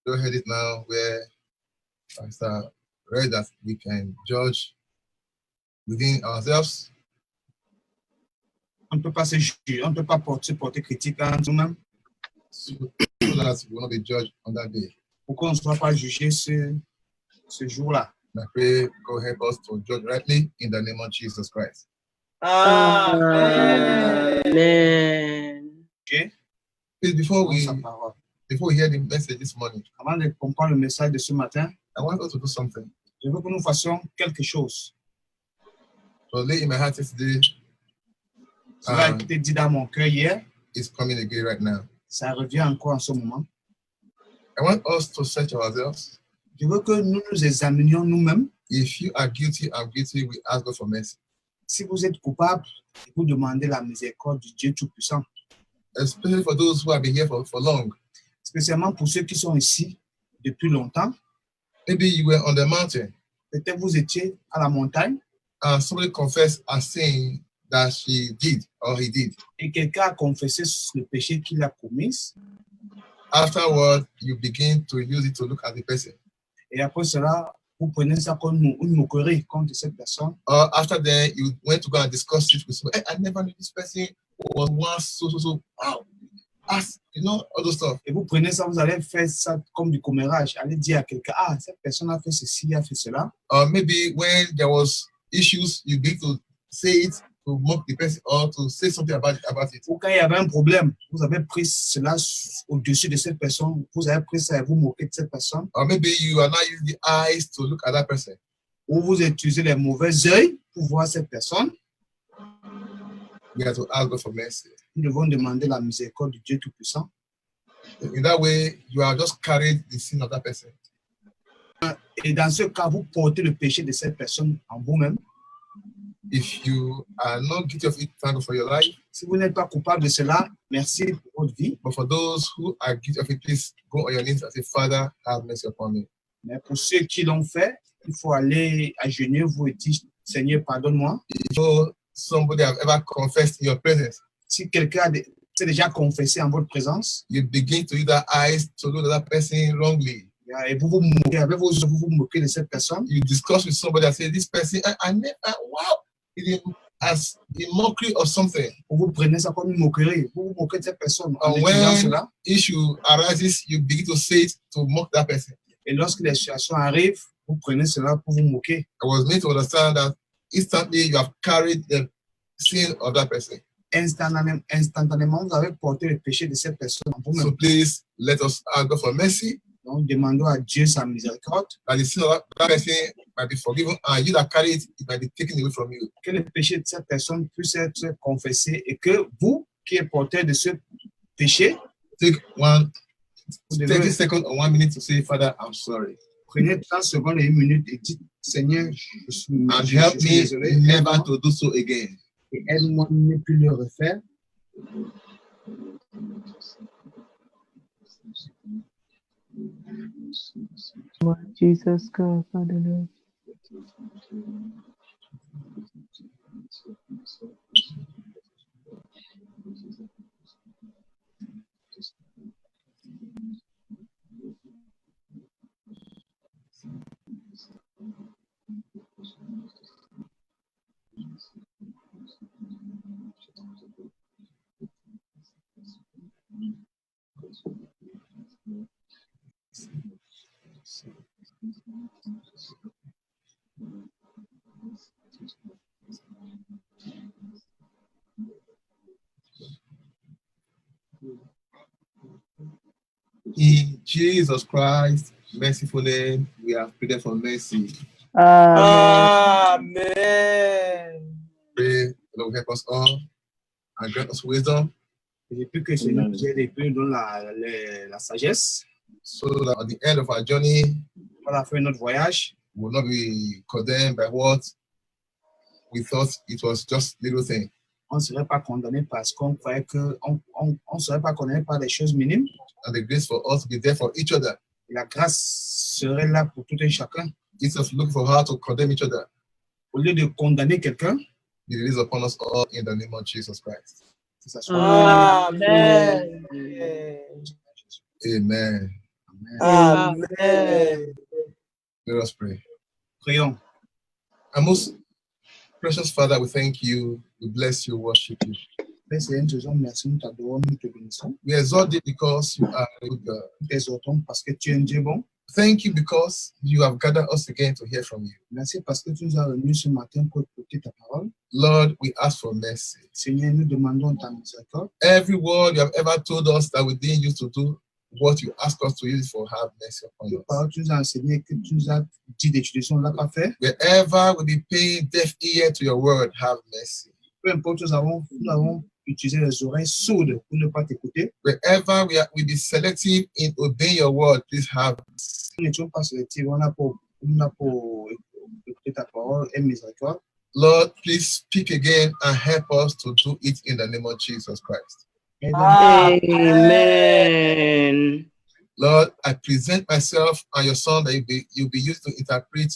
Go ahead it now where Pastor read that we can judge within ourselves. On ne peut pas se juger, on ne peut pas porter critique en nous-mêmes. So that we will not be judged on that day. Pour qu'on ne soit pas jugé ce jour-là. I pray God help us to judge rightly in the name of Jesus Christ. Amen. Okay? Please, before we hear the message this morning, Avant de comprendre le message de ce matin, I want us to do something. je veux que nous fassions quelque chose. So lay in my heart yesterday, Cela a été dit dans mon cœur hier. it's coming again right now. Ça revient encore en ce moment. I want us to search ourselves. Je veux que nous nous examinions nous-mêmes. If you are guilty, I'm guilty, we ask God for mercy. Si vous êtes coupable, vous demandez la miséricorde du Dieu Tout-Puissant. Especially for those who have been here for long. Spécialement pour ceux qui sont ici depuis longtemps. Maybe you were on the mountain Peut-être vous étiez à la montagne and somebody confessed a sin that she did or he did. et quelqu'un a confessé le péché qu'il a commis. Afterward, you begin to use it to look at the person. Et après cela, vous prenez ça comme une moquerie contre cette personne. Or after then, you went to go and discuss it with somebody. Hey, I never knew this person was once so. Wow. As, you know, all those stuff. Et vous prenez ça, vous allez faire ça comme du commérage. Allez dire à quelqu'un, ah, cette personne a fait ceci, a fait cela. Or maybe when there was issues, you begin to say it to mock the person or to say something about it. Ou quand il y avait un problème, vous avez pris cela au-dessus de cette personne, vous avez pris ça et vous moquez de cette personne. Or maybe you are not using the eyes to look at that person. Ou vous utilisez les mauvais yeux pour voir cette personne. We have to ask God for mercy. Nous devons demander la miséricorde du Dieu Tout-Puissant. In that way, you have just carried the sin of that person. Et dans ce cas, vous portez le péché de cette personne en vous-même. If you are not guilty of it, thank God for your life. Si vous n'êtes pas coupable de cela, merci pour votre vie. But for those who are guilty of it, please go on your knees and say, Father, have mercy upon me. Mais pour ceux qui l'ont fait, il faut aller à genoux, vous et dire, Seigneur, pardonne-moi. If somebody have ever confessed in your presence, Si quelqu'un s'est déjà confessé en votre présence, you begin to use that eyes to look at that person wrongly. et vous vous moquez, avec vos yeux, vous vous moquez de cette personne, You discuss with somebody and say, this person, I never, wow, it as a mockery of something. vous prenez ça comme une moquerie, vous vous moquez de cette personne en And disant when cela. issue arises, you begin to say it to mock that person. Et lorsque les situations arrivent, vous prenez cela pour vous moquer. I was made to understand that instantly you have carried the sin of that person. Instantanément, vous avez porté le péché de cette personne en vous-même. So please let us ask God for mercy, Donc, demandons à Dieu sa miséricorde, that the sin of that person might be forgiven, and you that carry it, it might be taken away from you. que le péché de cette personne puisse être confessé et que vous, qui êtes porteur de ce péché, Take vous 30 devez seconds or 1 minute to say, Father, I'm sorry. prenez 30 secondes et 1 minute et dites, Seigneur, je suis And help me désolé, never to do so again. et aide-moi à ne plus le refaire. Lord Jesus, God, Father, Lord. In Jesus Christ, merciful name, we have prayed for mercy. Amen. Amen. Pray the Lord will help us all and grant us wisdom, Et puis que Seigneur nous aide et puis nous donne la sagesse so that at the end of our journey, pour la fin de notre voyage. we will not be condemned by what we thought it was just little thing. On ne serait pas condamné parce qu'on croyait on serait pas condamné par des choses minimes. And the grace for us to be there for each other, Et la grâce serait là pour tout un chacun. instead of looking for how to condemn each other, Au lieu de condamner quelqu'un, be released upon us all in the name of Jesus Christ. que ça soit Amen. Amen. Amen. Let us pray. Prions. Our most precious Father, we thank you, we bless you, worship you. Père Seigneur, nous te disons merci, nous t'adorons, nous te bénissons. We exalt you because you are a good God. Nous t'exaltons parce que tu es un Dieu bon. Thank you because you have gathered us again to hear from you. Merci parce que tu nous as réunis ce matin pour écouter ta parole. Lord, we ask for mercy. Seigneur, nous demandons ta miséricorde. Every word you have ever told us that we didn't use to do what you ask us to use for, have mercy upon Toute us. parole que tu nous as enseigné, que tu nous as dit d'utiliser, on ne l'a pas fait. Wherever we be paying deaf ear to your word, have mercy. Peu importe, nous avons utilisé les oreilles sourdes pour ne pas t'écouter. Wherever we be selective in obeying your word, please have mercy. Nous n'étions pas sélectifs, on a pour écouter ta parole et miséricorde. Lord, please speak again and help us to do it in the name of Jesus Christ. Amen. Lord, I present myself and your son that you'll be used to interpret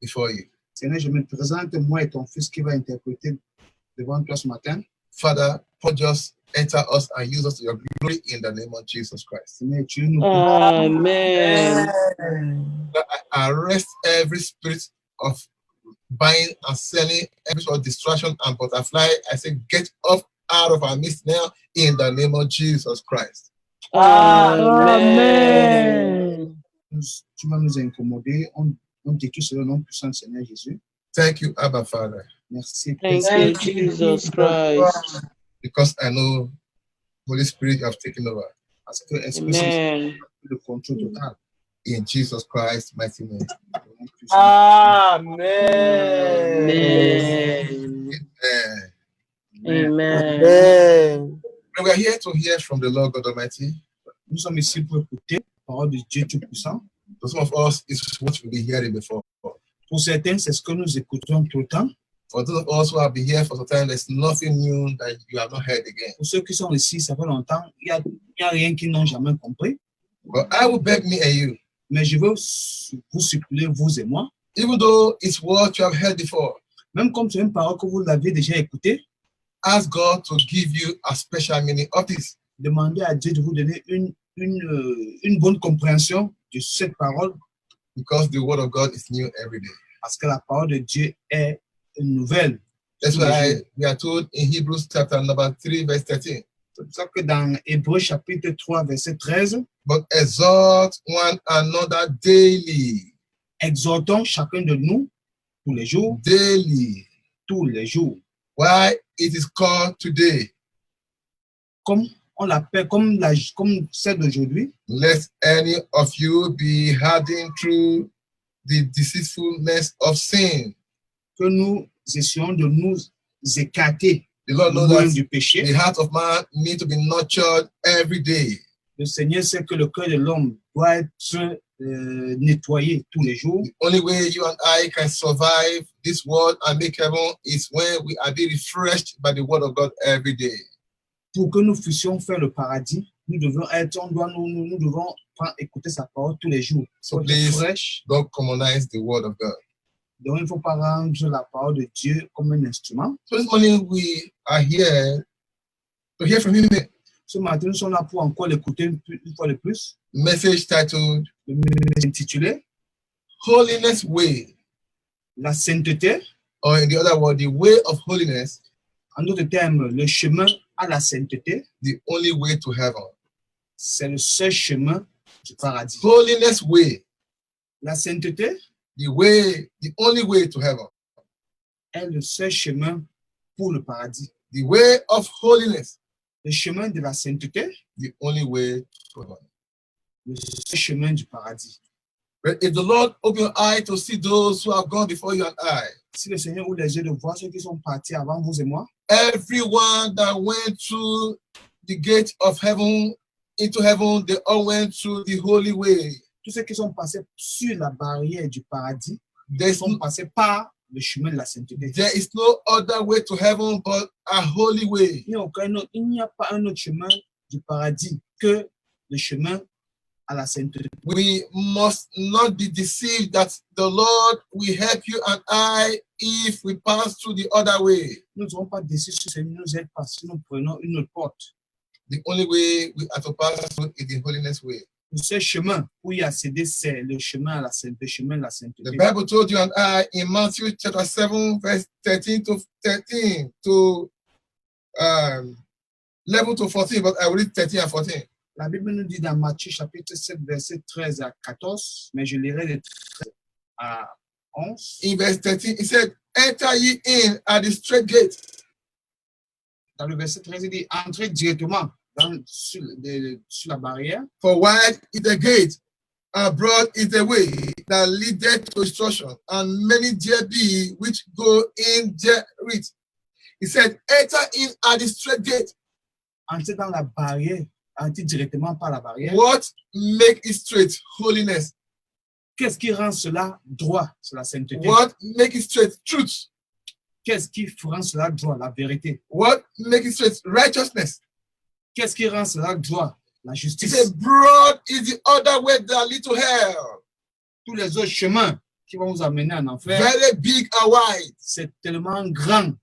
before you. Seigneur, je me présente, moi et ton fils qui va interpréter devant toi ce matin. Father, just enter us and use us to your glory in the name of Jesus Christ. Seigneur, tu nous Amen. Lord, I arrest every spirit of buying and selling, every sort of distraction and butterfly. I say, get off out of our midst now in the name of Jesus Christ. Amen. tu vas nous incommoder. On détruit cela au nom puissant du Seigneur Jésus. Thank you, Abba Father, Merci. Thank you, Jesus Christ. because I know Holy Spirit you have taken over. Parce que Esprit Saint Amen. a le contrôle total. In Jesus Christ's mighty name. Au nom puissant. Amen. Amen. Amen. We are here to hear from the Lord God Almighty. Nous sommes ici pour écouter la parole de Dieu Tout-Puissant. For some of us, it's what we've been hearing before. Pour certains, c'est ce que nous écoutons tout le temps. For those of us who have been here for some time, there's nothing new that you have not heard again. Pour ceux qui sont ici, ça fait longtemps, il n'y a rien qu'ils n'ont jamais compris. But I will beg me and you, Mais je veux vous supplier, vous et moi, even though it's what you have heard before, même comme c'est une parole que vous l'avez déjà écoutée, ask God to give you a special meaning of this. demandez à Dieu de vous donner une bonne compréhension de cette parole, Because the word of God is new every day. parce que la parole de Dieu est nouvelle. That's tous les why jours. we are told in Hebrews chapter number 3, verse 13. C'est pour ça que dans Hébreux chapitre 3, verset 13, But exhort one another daily. exhortons chacun de nous tous les jours, Daily. tous les jours, Why it is called today. comme on l'appelle, comme celle d'aujourd'hui, Lest any of you be hardened through the deceitfulness of sin. que nous essayons de nous écarter The Lord knows loin that du péché. the heart of man needs to be nurtured every day. Le Seigneur sait que le cœur de l'homme doit être nettoyé tous les jours. The only way you and I can survive this world and make heaven is when we are being refreshed by the word of God every day. Pour que nous puissions faire le paradis, nous devons écouter sa parole tous les jours. So Pour être please fraîche, don't commonize the word of God. donc il ne faut pas rendre la parole de Dieu comme un instrument. So this morning we are here to hear from him. Ce matin, nous sommes là pour encore l'écouter une fois de plus. Message titled Le message intitulé Holiness Way, La sainteté, or in the other word, the way of holiness, en d'autres termes, le chemin à la sainteté, the only way to heaven. c'est le seul chemin du paradis. Holiness way, La sainteté the only way to heaven. est le seul chemin pour le paradis. The way of holiness, Le chemin de la sainteté, the only way to heaven. le seul chemin du paradis. But if the Lord open your eye to see those who have gone before you and I, Si le Seigneur ouvre les yeux de voir ceux qui sont partis avant vous et moi, everyone that went through the gate of heaven into heaven, they all went through the holy way. tous ceux qui sont passés sur la barrière du paradis, There ils is, sont passés par le chemin de la sainteté. there is no other way to heaven but a holy way. Il n'y a pas un autre chemin du paradis que le chemin à la sainteté. We must not be deceived that the Lord will help you and I if we pass through the other way. Nous ne serons pas déçus si le Seigneur nous aide parce que nous prenons une autre porte. The only way we are to pass through is the holiness way. Le seul chemin pour y accéder, c'est le chemin à la sainteté, chemin de la The sainteté. Bible told you and I in Matthew chapter 7, verse 13 to 11 to 14, but I will read 13 and 14. La Bible nous dit dans Matthieu chapitre 7, verset 13 à 14, mais je lirai de 13 à 11. In verse 13, it said, enter ye in at the straight gate. Dans le verset 13, il dit, entrez directement sur la barrière. For wide is the gate, and broad is the way that leadeth to destruction, and many there be which go in therewith. He said, enter in at the straight gate. Entrez dans la barrière, entrez directement par la barrière. What make it straight? Holiness. Qu'est-ce qui rend cela droit? C'est la sainteté. What make it straight? Truth. Qu'est-ce qui rend cela droit? La vérité. What make it straight? Righteousness. Qu'est-ce qui rend cela droit? La He justice. said, broad is the other way that lead to hell. Tous les autres chemins qui vont vous amener en enfer, Very big and wide. c'est tellement grand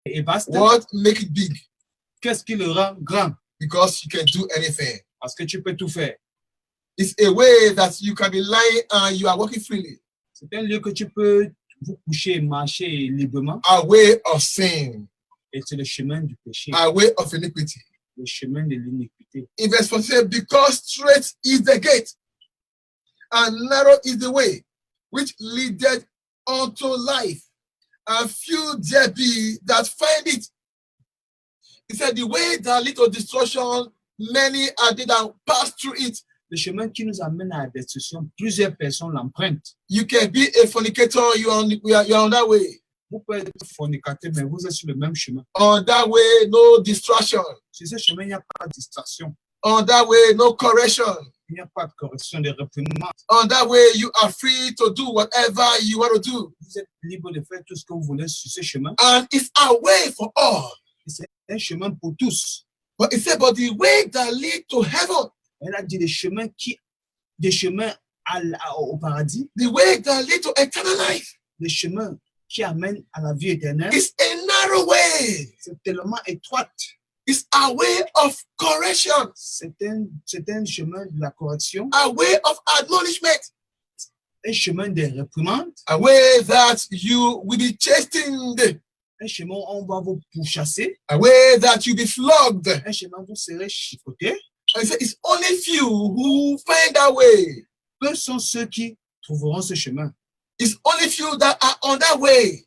et vaste. What make it big? Qu'est-ce qui le rend grand? Because you can do anything. Parce que tu peux tout faire. It's a way that you can be lying and you are walking freely. C'est un lieu que tu peux vous coucher et marcher librement. A way of sin. Et c'est le chemin du péché, A way of iniquity. le chemin de l'iniquité. In verse 47, because straight is the gate, and narrow is the way, which leadeth unto life, and few there be that find it. He said, the way that lead to destruction, many are they that pass through it. Le chemin qui nous amène à la destruction, plusieurs personnes l'empruntent. You can be a fornicator, you're on that way. Vous pouvez être fornicateur, mais vous êtes sur le même chemin. On that way, no distraction. Sur ce chemin, il n'y a pas de distraction. On that way, no correction. Il n'y a pas de correction, de réprimande. On that way, you are free to do whatever you want to do. Vous êtes libre de faire tout ce que vous voulez sur ce chemin. And it's a way for all. C'est un chemin pour tous. But it said, but the way that lead to heaven, Elle a dit des chemins au paradis, the way that lead to eternal life, des chemins qui amènent à la vie éternelle. is a narrow way. C'est tellement étroite. It's a way of correction, C'est un chemin de la correction, a way of admonishment, un chemin de réprimande, a way that you will be chastened, un chemin où on va vous pourchasser, a way that you be flogged. un chemin où vous serez chipotés. And it said, it's only few who find that way. Peu sont ceux qui trouveront ce chemin. It's only few that are on that way.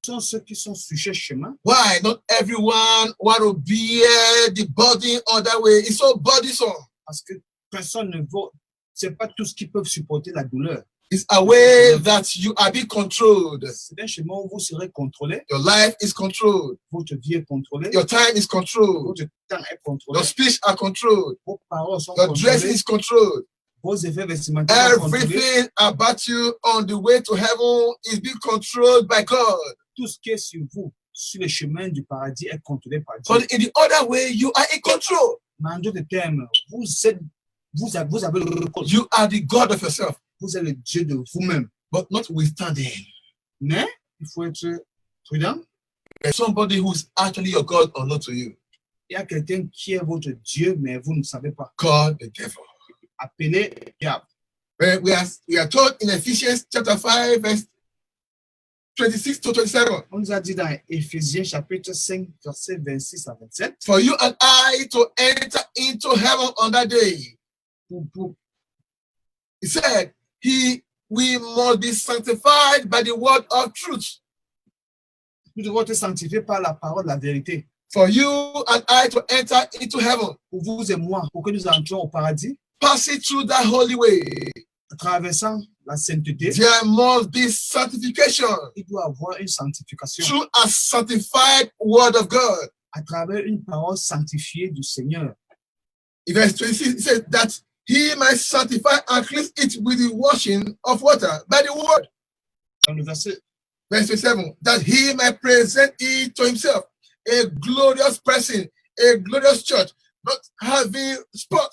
Peu sont ceux qui sont sur ce chemin. Why? Not everyone want to bear the burden on that way. It's so burdensome. Parce que personne ne va, c'est pas tous qui peuvent supporter la douleur. It's a way that you are being controlled. C'est un chemin où vous serez contrôlé, Your life is controlled. votre vie est contrôlée, Your time is controlled. votre temps est contrôlé, Your speech are controlled. vos paroles sont Your dressing contrôlées, is controlled. vos effets vestimentaires sont contrôlés. Everything about you on the way to heaven is being controlled by God. Tout ce qui est sur vous, sur le chemin du paradis, est contrôlé par Dieu. But in the other way, you are in control. Mais en d'autres termes, vous avez le contrôle. You are the God of yourself. Vous êtes le Dieu de vous-même. But notwithstanding, Mais il faut être prudent. there's somebody who's actually your God unknown to you. Il y a quelqu'un qui est votre Dieu, mais vous ne savez pas. God the devil. Appelez diable. We are told in Ephesians chapter 5, verse 26 to 27. On nous a dit dans Éphésiens chapitre 5, verset 26 à 27. For you and I to enter into heaven on that day. He said, we must be sanctified by the word of truth. Nous devons être sanctifiés par la parole de la vérité. For you and I to enter into heaven, Pour vous et moi, pour que nous entrions au paradis, passing through that holy way, traversant la sainteté, there must be sanctification il doit avoir une sanctification through a sanctified word of God. à travers une parole sanctifiée du Seigneur. In verse 26, it says that he might sanctify and cleanse it with the washing of water by the word. Dans le verset, Verse 27, that he might present it to himself, a glorious person, a glorious church, not having spot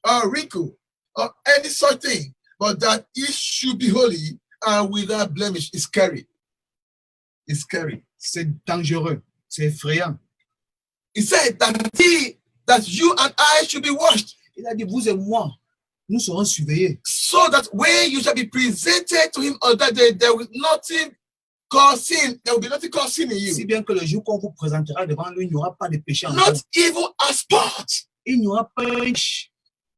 or wrinkle or any such thing, but that it should be holy and without blemish. It's scary. It's scary. c'est dangereux, c'est effrayant. He said that he that you and I should be washed, Il a dit, vous et moi, nous serons surveillés. so that when you shall be presented to him on that day, there will nothing called sin. There will be nothing called sin in Si you. bien que le jour qu'on vous présentera devant lui, il n'y aura pas de péché en Not vous. even a spot, Il n'y aura pas un péché.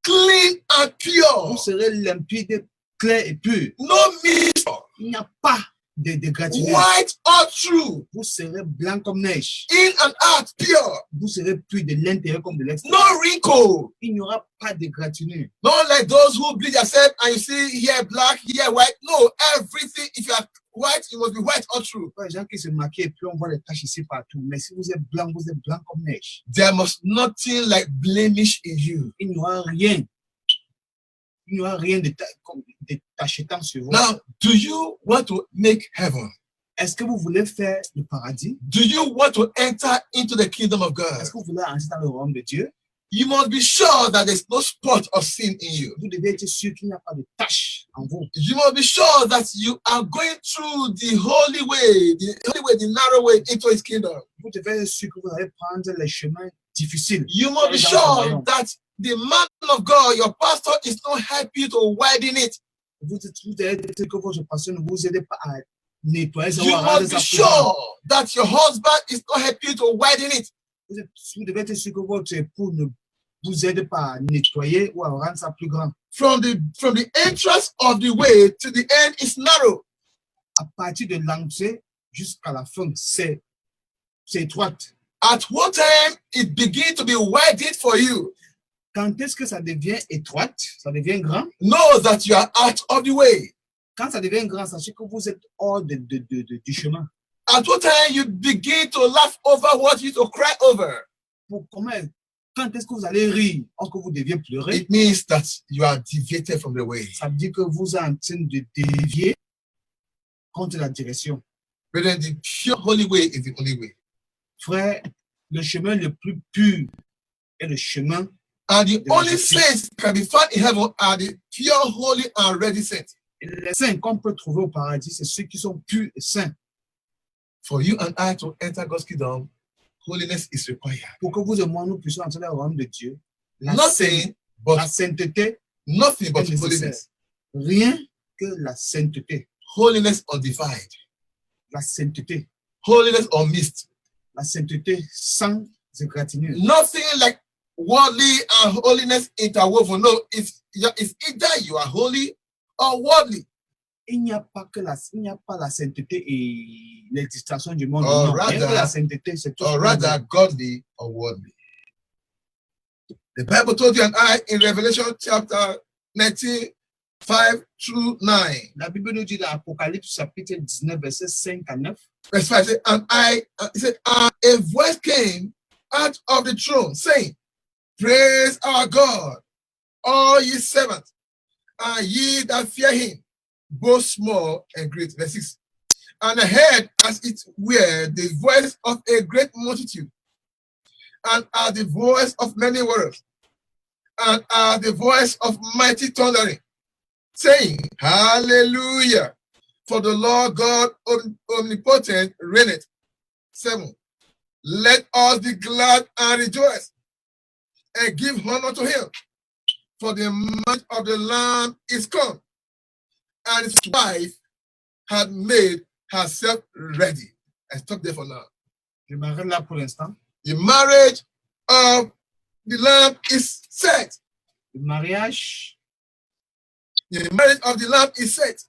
clean and pure. Vous serez limpide, clair et pur. No mist, Il n'y a pas de gratuité. white or true, Vous serez blanc comme neige. in and out, pure. Vous serez pur de l'intérieur comme de l'extérieur. No wrinkle. Il n'y aura pas de gratuité. Not like those who bleach themselves and you see here black, here white. No, everything. If you are white, you must be white or true. Les gens qui se maquillent et puis on voit les taches ici partout. Mais si vous êtes blanc comme neige. There must nothing like blemish in you. Il n'y aura rien. Il n'y aura rien de tachetant sur vous. Now, do you want to make heaven? Est-ce que vous voulez faire le paradis? Do you want to enter into the kingdom of God? Est-ce que vous voulez entrer dans le royaume de Dieu? You must be sure that there's no spot of sin in you. Vous devez être sûr qu'il n'y a pas de tache en vous. You must be sure that you are going through the holy way, the narrow way into his kingdom. Vous devez être sûr que vous allez prendre les chemins difficiles. You must be sure that the man of God, your pastor, is not helping you to widen it. Vous devez être sûr que votre pasteur ne vous aide pas à nettoyer ça. You must be sure that your husband is not helping you to widen it. Vous devez être sûr que votre époux ne vous aide pas à nettoyer ou à rendre ça plus grand. From the entrance of the way to the end is narrow. À partir de l'entrée jusqu'à la fin, c'est étroite. At what time it begins to be widened for you? Quand est-ce que ça devient étroite, ça devient grand? Know that you are out of the way. Quand ça devient grand, sachez que vous êtes hors du chemin. At what time you begin to laugh over what you to cry over? Quand est-ce que vous allez rire or que vous deviez pleurer? It means that you are deviated from the way. Ça veut dire que vous êtes en train de dévier contre la direction. Brethren, the pure holy way is the only way. Frère, le chemin le plus pur est le chemin. And the only saints can be found in heaven are the pure, holy, and ready saints. Et les saints qu'on peut trouver au paradis, c'est ceux qui sont purs et saints. For you and I to enter God's kingdom, holiness is required. Pour que vous et moi, nous puissions entrer dans le royaume de Dieu, Nothing but sainteté, nothing but est nécessaire. holiness. Rien que la sainteté. Holiness undefiled. La sainteté. Holiness unmissed. La sainteté sans égratignure. Nothing like worldly and holiness interwoven. No, it's either you are holy or worldly. Il n'y a pas la sainteté et les distractions du monde. Or Non, rather- la sainteté, c'est tout. Or rather godly or worldly. The Bible told you and I in Revelation chapter 19, 5 through 9. La Bible nous dit dans Apocalypse chapitre 19, verset 5 à 9. Verse 5 said, and it said, and a voice came out of the throne saying, praise our God, all ye servants, and ye that fear him, both small and great. Verse 6. And I heard as it were the voice of a great multitude, and as the voice of many waters, and as the voice of mighty thundering, saying, Hallelujah, for the Lord God omnipotent reigneth. 7. Let us be glad and rejoice, and give honor to him, for the month of the Lamb is come, and his wife had made herself ready. I stop there for now. Je m'arrête là pour l'instant. The marriage of the Lamb is set. Le mariage The marriage of the Lamb is set.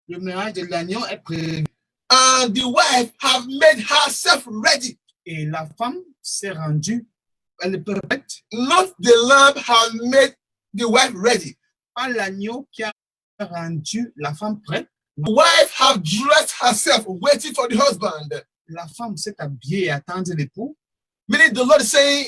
Le mariage de l'agneau est prévu. And the wife have made herself ready. Et la femme s'est rendue, elle est prête. Not the Lamb have made the wife ready. Pas l'agneau qui a rendu la femme prête. The wife have dressed herself waiting for the husband. La femme s'est habillée et attendait l'époux. Meaning the Lord is saying,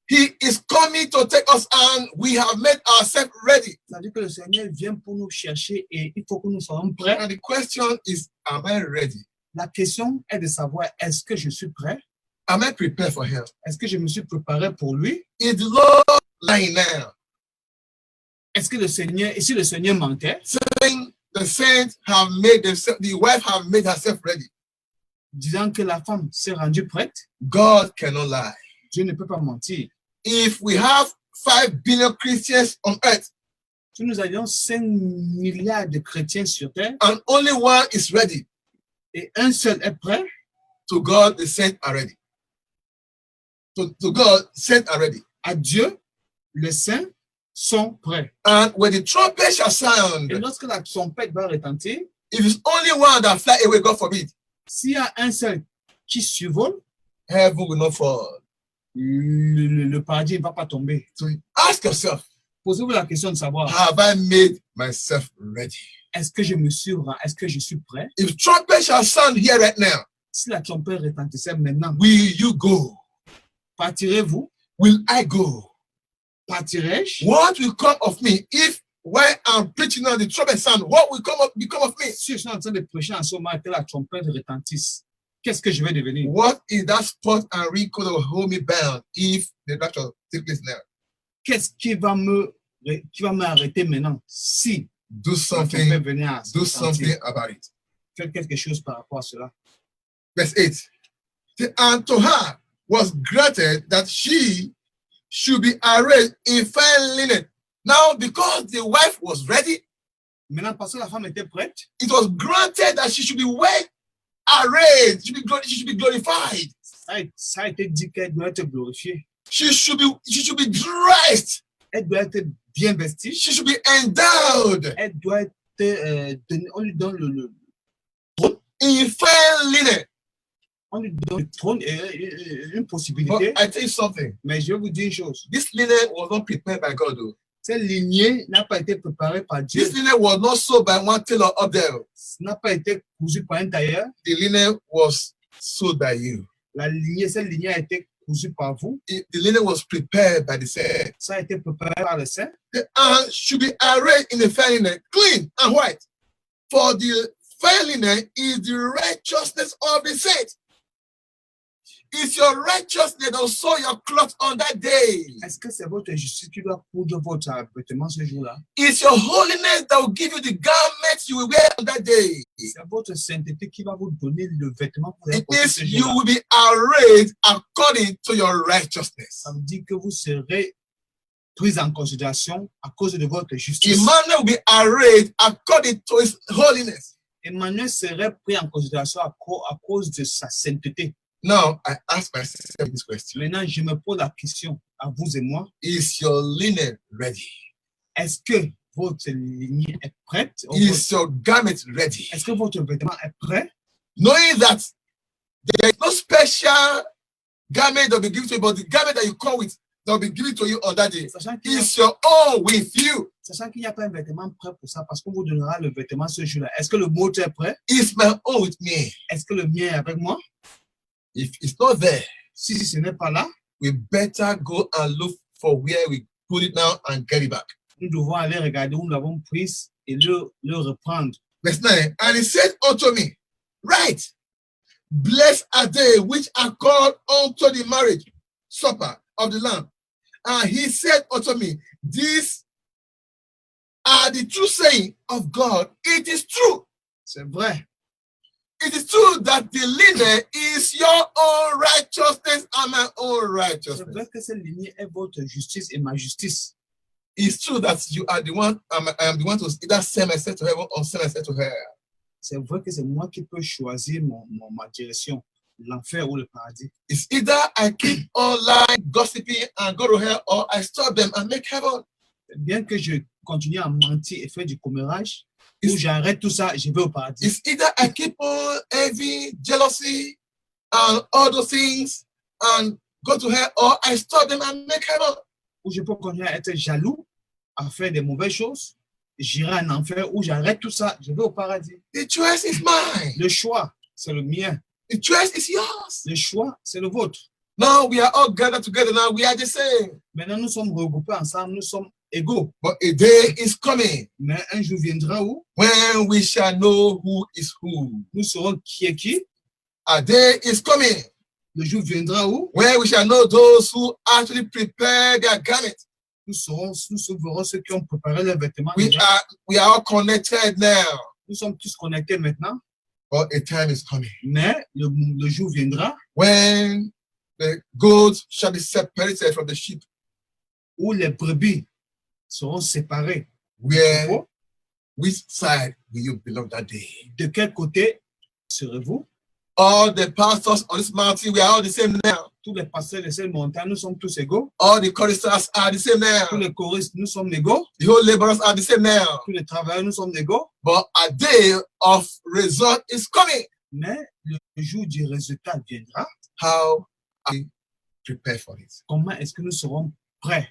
he is coming to take us and we have made ourselves ready. C'est-à-dire que le Seigneur vient pour nous chercher et il faut que nous soyons prêts. And the question is, am I ready? La question est de savoir, est-ce que je suis prêt? Am I prepared for him? Est-ce que je me suis préparé pour lui? Is the Lord lying now? Est-ce que le Seigneur, et si le Seigneur mentait, Saying the saints have made themselves, the wife have made herself ready. disant que la femme s'est rendue prête, God cannot lie. Dieu ne peut pas mentir. if we have 5 billion Christians on earth Si nous avions 5 milliards de chrétiens sur terre and only one is ready, et un seul est prêt, to God the saints are ready. To God, saints are ready. à Dieu, les saints sont prêts. And when the trumpet shall Et sound, lorsque la trompette va retentir, if it's only one that fly away, God forbid, s'il y a un seul qui survole, heaven will not fall. le paradis ne va pas tomber. So ask yourself, Posez-vous la question de savoir, have I made myself ready? est-ce que je suis prêt? If trumpet shall sound here right now, Si la trompette retentissait maintenant, will you go? partirez-vous? Will I go? Partirai-je? What will come of me if while I'm preaching on the trumpet sound, what will become of me? Si je suis en train de prêcher en ce moment que la trompette retentisse, qu'est-ce que je vais devenir? What is that spot and wrinkle that will hold me bound if the rapture takes place now? Qu'est-ce qui va m'arrêter maintenant si Do la something, trompette venait à do retentir? something about it. Faites quelque chose par rapport à cela. Verse 8. And to her was granted that she should be arrayed in fine linen. Now, because the wife was ready, Maintenant, parce que la femme était prête, it was granted that she should be well arrayed, she should be glorified. ça a été dit qu'elle doit être glorifiée. She should be dressed. Elle doit être bien vestie. She should be endowed Elle doit être on lui donne in fine linen. on lui donne le trône et une possibilité. But I tell you something. Mais je vais vous dire une chose. This linen was not prepared by God, though. Cette lignée n'a pas été préparée par Dieu. This linen was not sewn by one tailor up there. N'a pas été cousue par un tailleur. The linen was sewed by you. Cette lignée a été cousue par vous. The linen was prepared by the saint. Ça a été préparé par le Saint. And should be arrayed in the fine linen, clean and white. For the fine linen is the righteousness of the saint. It's your righteousness that will sew your clothes on that day. Est-ce que c'est votre justice qui doit coudre votre vêtement ce jour-là? It's your holiness that will give you the garments you will wear on that day. C'est votre sainteté qui va vous donner le vêtement pour It porter means ce you jour-là. will be arrayed according to your righteousness. Ça veut dire que vous serez pris en considération à cause de votre justice. Emmanuel will be arrayed according to his holiness. Emmanuel serait pris en considération à cause de sa sainteté. Now, I ask myself this question. Maintenant, je me pose la question à vous et moi. Is your linen ready? Est-ce que votre lignée est prête? Is your garment ready? Est-ce que votre vêtement est prêt? Knowing that there is no special garment that will be given to you, but the garment that you come with that will be given to you on that day Sachant qu'il is your own with you. n'y a pas un vêtement prêt pour ça, parce qu'on vous donnera le vêtement ce jour-là. Est-ce que le vôtre est prêt? It's my own with me. Est-ce que le mien est avec moi? If it's not there, Si ce n'est pas là, we better go and look for where we put it now and get it back. nous devons aller regarder où nous l'avons prise et le reprendre. Verse 9, and he said unto me, right, blessed are they which are called unto the marriage supper of the Lamb. And he said unto me, these are the true saying of God. It is true. C'est vrai. It is true that the linen is your own righteousness and my own C'est righteousness. vrai que cette lignée est votre justice et ma justice. It's true that you are the one, I am the one to either send myself to heaven or send myself to hell. C'est vrai que c'est moi qui peux choisir ma direction, l'enfer ou le paradis. It's either I keep on lying, gossiping, and go to hell, or I stop them and make heaven. Bien que je continue à mentir et faire du commérage, ou j'arrête tout ça, je vais au paradis. It's either I keep on envy, jealousy, and all those things, and go to hell, or I stop them and make heaven. Ou je peux continuer à être jaloux, à faire des mauvaises choses, j'irai en enfer, ou j'arrête tout ça, je vais au paradis. The choice is mine. Le choix, c'est le mien. The choice is yours. Le choix, c'est le vôtre. Now we are all gathered together. Now we are the same. Maintenant, nous sommes regroupés ensemble, nous sommes égaux. But a day is coming Mais un jour viendra où when we shall know who is who. nous saurons qui est qui. A day is coming Le jour viendra où when we shall know those who actually prepare their garment. nous verrons ceux qui ont préparé leurs vêtements. We are all connected now. Nous sommes tous connectés maintenant. But a time is coming Mais le jour viendra when the goats shall be separated from the sheep, où les brebis seront séparées. Where, which side will you belong that day? De quel côté serez-vous? All the pastors on this mountain, we are all the same now. Tous les pasteurs de cette montagne, nous sommes tous égaux. All the choristers are the same now. Tous les choristes, nous sommes égaux. The whole laborers are the same now. Tous les travailleurs, nous sommes égaux. But a day of result is coming. Mais le jour du résultat viendra. How are we prepared for it? Comment est-ce que nous serons prêts?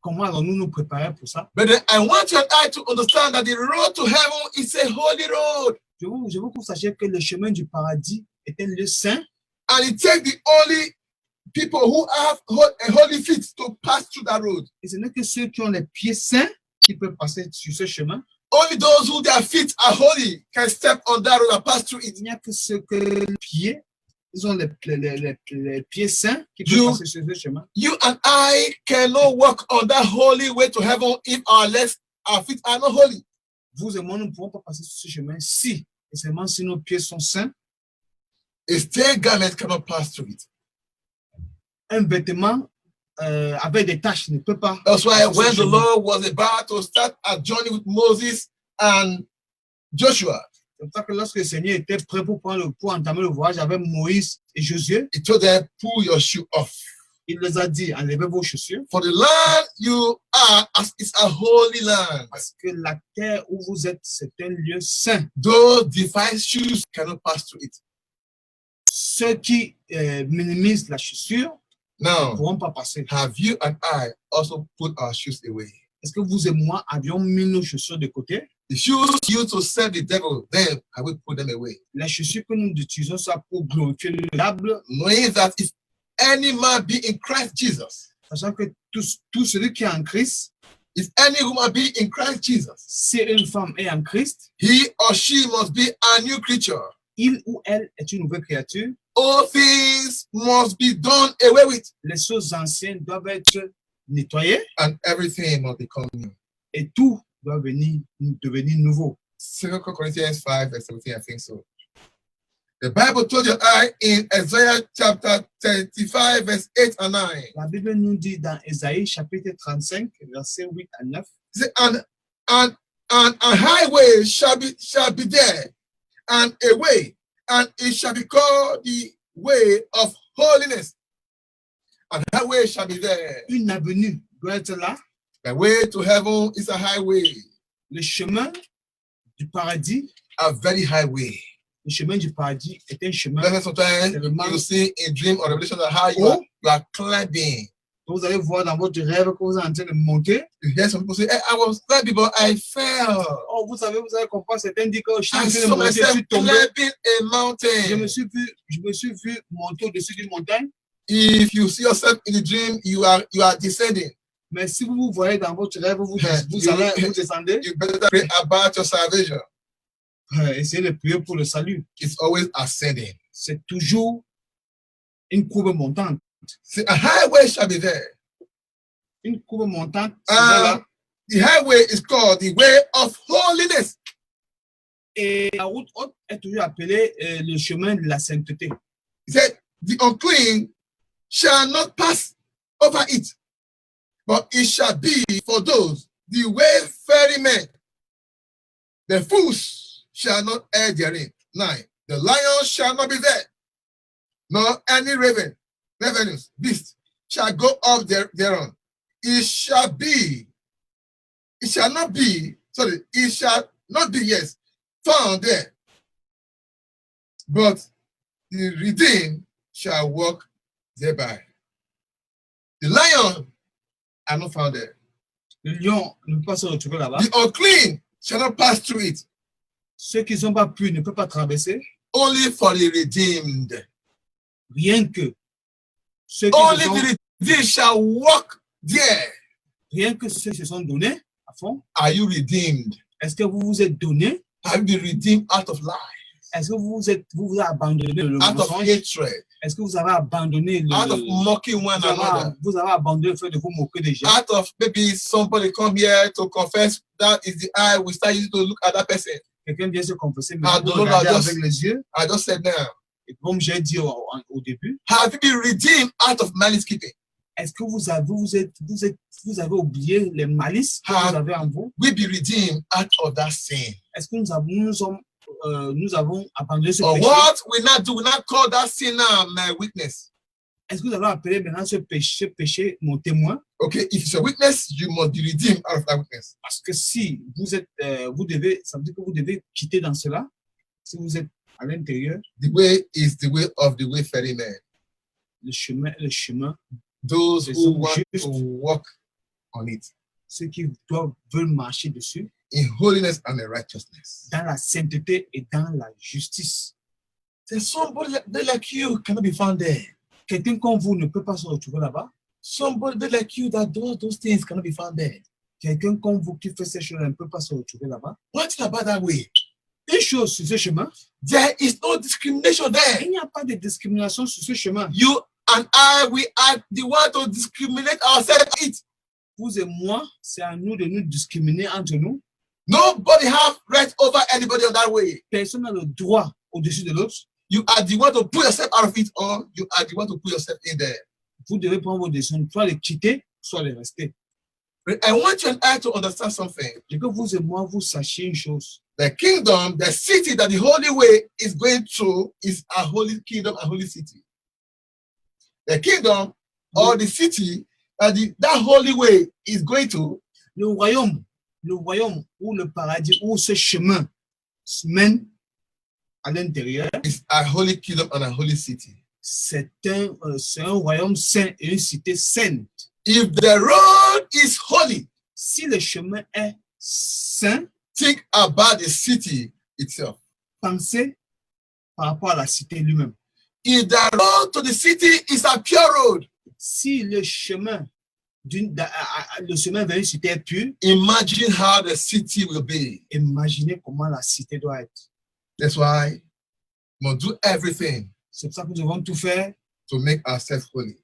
Comment allons-nous nous préparer pour ça? But I want you and I to understand that the road to heaven is a holy road. Je veux que vous sachiez que le chemin du paradis est un lieu saint. And it takes the only people who have a holy feet to pass through that road. Et ce n'est que ceux qui ont les pieds saints qui peuvent passer sur ce chemin. Only those who their feet are holy can step on that road and pass through it. Il n'y a que ceux que les pieds, ils ont les pieds saints qui peuvent passer sur ce chemin. You and I cannot walk on that holy way to heaven if our feet are not holy. Vous et moi, nous ne pouvons pas passer sur ce chemin si, et seulement si nos pieds sont saints. A stained garment cannot pass through it. Un vêtement avec des taches ne peut pas. That's why passer sur when ce the chemin. Lord was about to start a journey with Moses and Joshua, C'est pour ça que lorsque le Seigneur était prêt pour entamer le voyage avec Moïse et Josué, he told them, pull your shoe off. il les a dit, enlevez vos chaussures, For the land you are is a holy land. parce que la terre où vous êtes, c'est un lieu saint. Those defiled shoes cannot pass through it. Ceux qui minimisent la chaussure ne Now, pourront pas passer. have you and I also put our shoes away? Est-ce que vous et moi avions mis nos chaussures de côté? The shoes used to serve the devil, then have we put them away? Les chaussures que nous utilisons ça pour glorifier le diable, Knowing that if any man be in Christ Jesus, sachant que tout celui qui est en Christ, if any woman be in Christ Jesus, si une femme est en Christ, he or she must be a new creature. il ou elle est une nouvelle créature. All things must be done away with, Les choses anciennes doivent être nettoyées and everything must become new. et tout doit devenir nouveau. 2 Corinthians 5, verse 17, I think so. The Bible told you I in Isaiah chapter 35, verse 8 and 9. La Bible nous dit dans Ésaïe chapitre 35, versets 8 à 9, It said, and a highway shall be there, and a way, and it shall be called the way of holiness. And highway shall be there. une avenue doit être là. The way to heaven is a highway, Le chemin du paradis, a very highway. le chemin du paradis est un chemin That's sometimes tellement you see in dream or revelation that how you are climbing. que vous allez voir dans votre rêve que vous êtes en train de monter. You hear some people say, hey, I was climbing, but I fell. Oh, vous allez comprendre, certains disent que je suis en I train de saw monter, je myself suis tombé. climbing a Je mountain. me suis vu monter au-dessus d'une montagne. If you see yourself in the dream, you are descending. Mais si vous vous voyez dans votre rêve, vous descendez. You better pray about your salvation. Essayez de prier pour le salut. It's always ascending. C'est toujours une courbe montante. See, a highway shall be there. Une courbe montante, c'est là. The highway is called the way of holiness. Et la route haute est toujours appelée le chemin de la sainteté. He said, the unclean shall not pass over it, but it shall be for those, the wayfaring men. The fools shall not err therein. 9. The lion shall not be there, nor any ravenous beast shall go up thereon. It shall not be, yes, found there. But the redeemed shall walk thereby. The lion are not found there. Le lion ne peut pas se retrouver là-bas. The unclean shall not pass through it. Ceux qui ne sont pas purs ne peuvent pas traverser. Only for the redeemed. Rien que ceux qui Only se sont, the redeemed shall walk there. rien que ceux qui se sont donnés à fond. Are you redeemed? Est-ce que vous vous êtes donné? Have you been redeemed out of life, Est-ce que vous vous avez abandonné le out of mensonge? hatred, Est-ce que vous avez abandonné out of mocking one another, vous avez abandonné le fait de vous moquer des gens? out of maybe somebody come here to confess that is the eye, we start using to look at that person? Quelqu'un vient se confesser, mais Ah, vous non, regardez non, avec les yeux. I just said now. Et comme j'ai dit au début, Have you been redeemed out of malice keeping? Est-ce que vous avez oublié les malices que vous avez en vous? We be redeemed out of that sin. Est-ce que nous avons abandonné ce Or péché? what we not do, we not call that sin now my weakness. Est-ce que vous avez appelé maintenant ce péché mon témoin? Okay, if it's a weakness, you must be redeemed out of that weakness. Parce que si vous êtes, ça veut dire que vous devez quitter dans cela. Si vous êtes à l'intérieur, The way is the way of the wayfaring man. le chemin, Those Les who hommes want justes. to walk on it ceux qui veulent marcher dessus, in holiness and in righteousness. dans la sainteté et dans la justice. There's somebody like you cannot be found there. Quelqu'un comme vous ne peut pas se retrouver là-bas. Somebody like you that does those things cannot be found there. Quelqu'un comme vous qui fait ces choses ne peut pas se retrouver là-bas. One thing about that way, Une chose sur ce chemin, there is no discrimination there. il n'y a pas de discrimination sur ce chemin. You and I, we are the one to discriminate ourselves. It. Vous et moi, c'est à nous de nous discriminer entre nous. Nobody have right over anybody on that way. Personne n'a le droit au-dessus de l'autre. You are the one to put yourself out of it, or you are the one to put yourself in there. Vous devez prendre vos décisions, soit les quitter, soit les rester. I want you and I to understand something. Et que vous et moi, vous sachiez une chose. The kingdom, the city that the Holy Way is going to is a holy kingdom, a holy city. The kingdom or the city that that Holy Way is going to Le royaume où le paradis, où ce chemin se mène à l'intérieur, is a holy kingdom and a holy city. c'est un royaume saint et une cité sainte. If the road is holy, Si le chemin est saint, think about the city itself. pensez par rapport à la cité lui-même. If the road to the city is a pure road, Si le chemin vers une cité est pur, imagine how the city will be. imaginez comment la cité doit être. That's why we must do everything C'est pour ça que nous devons tout faire to make ourselves holy.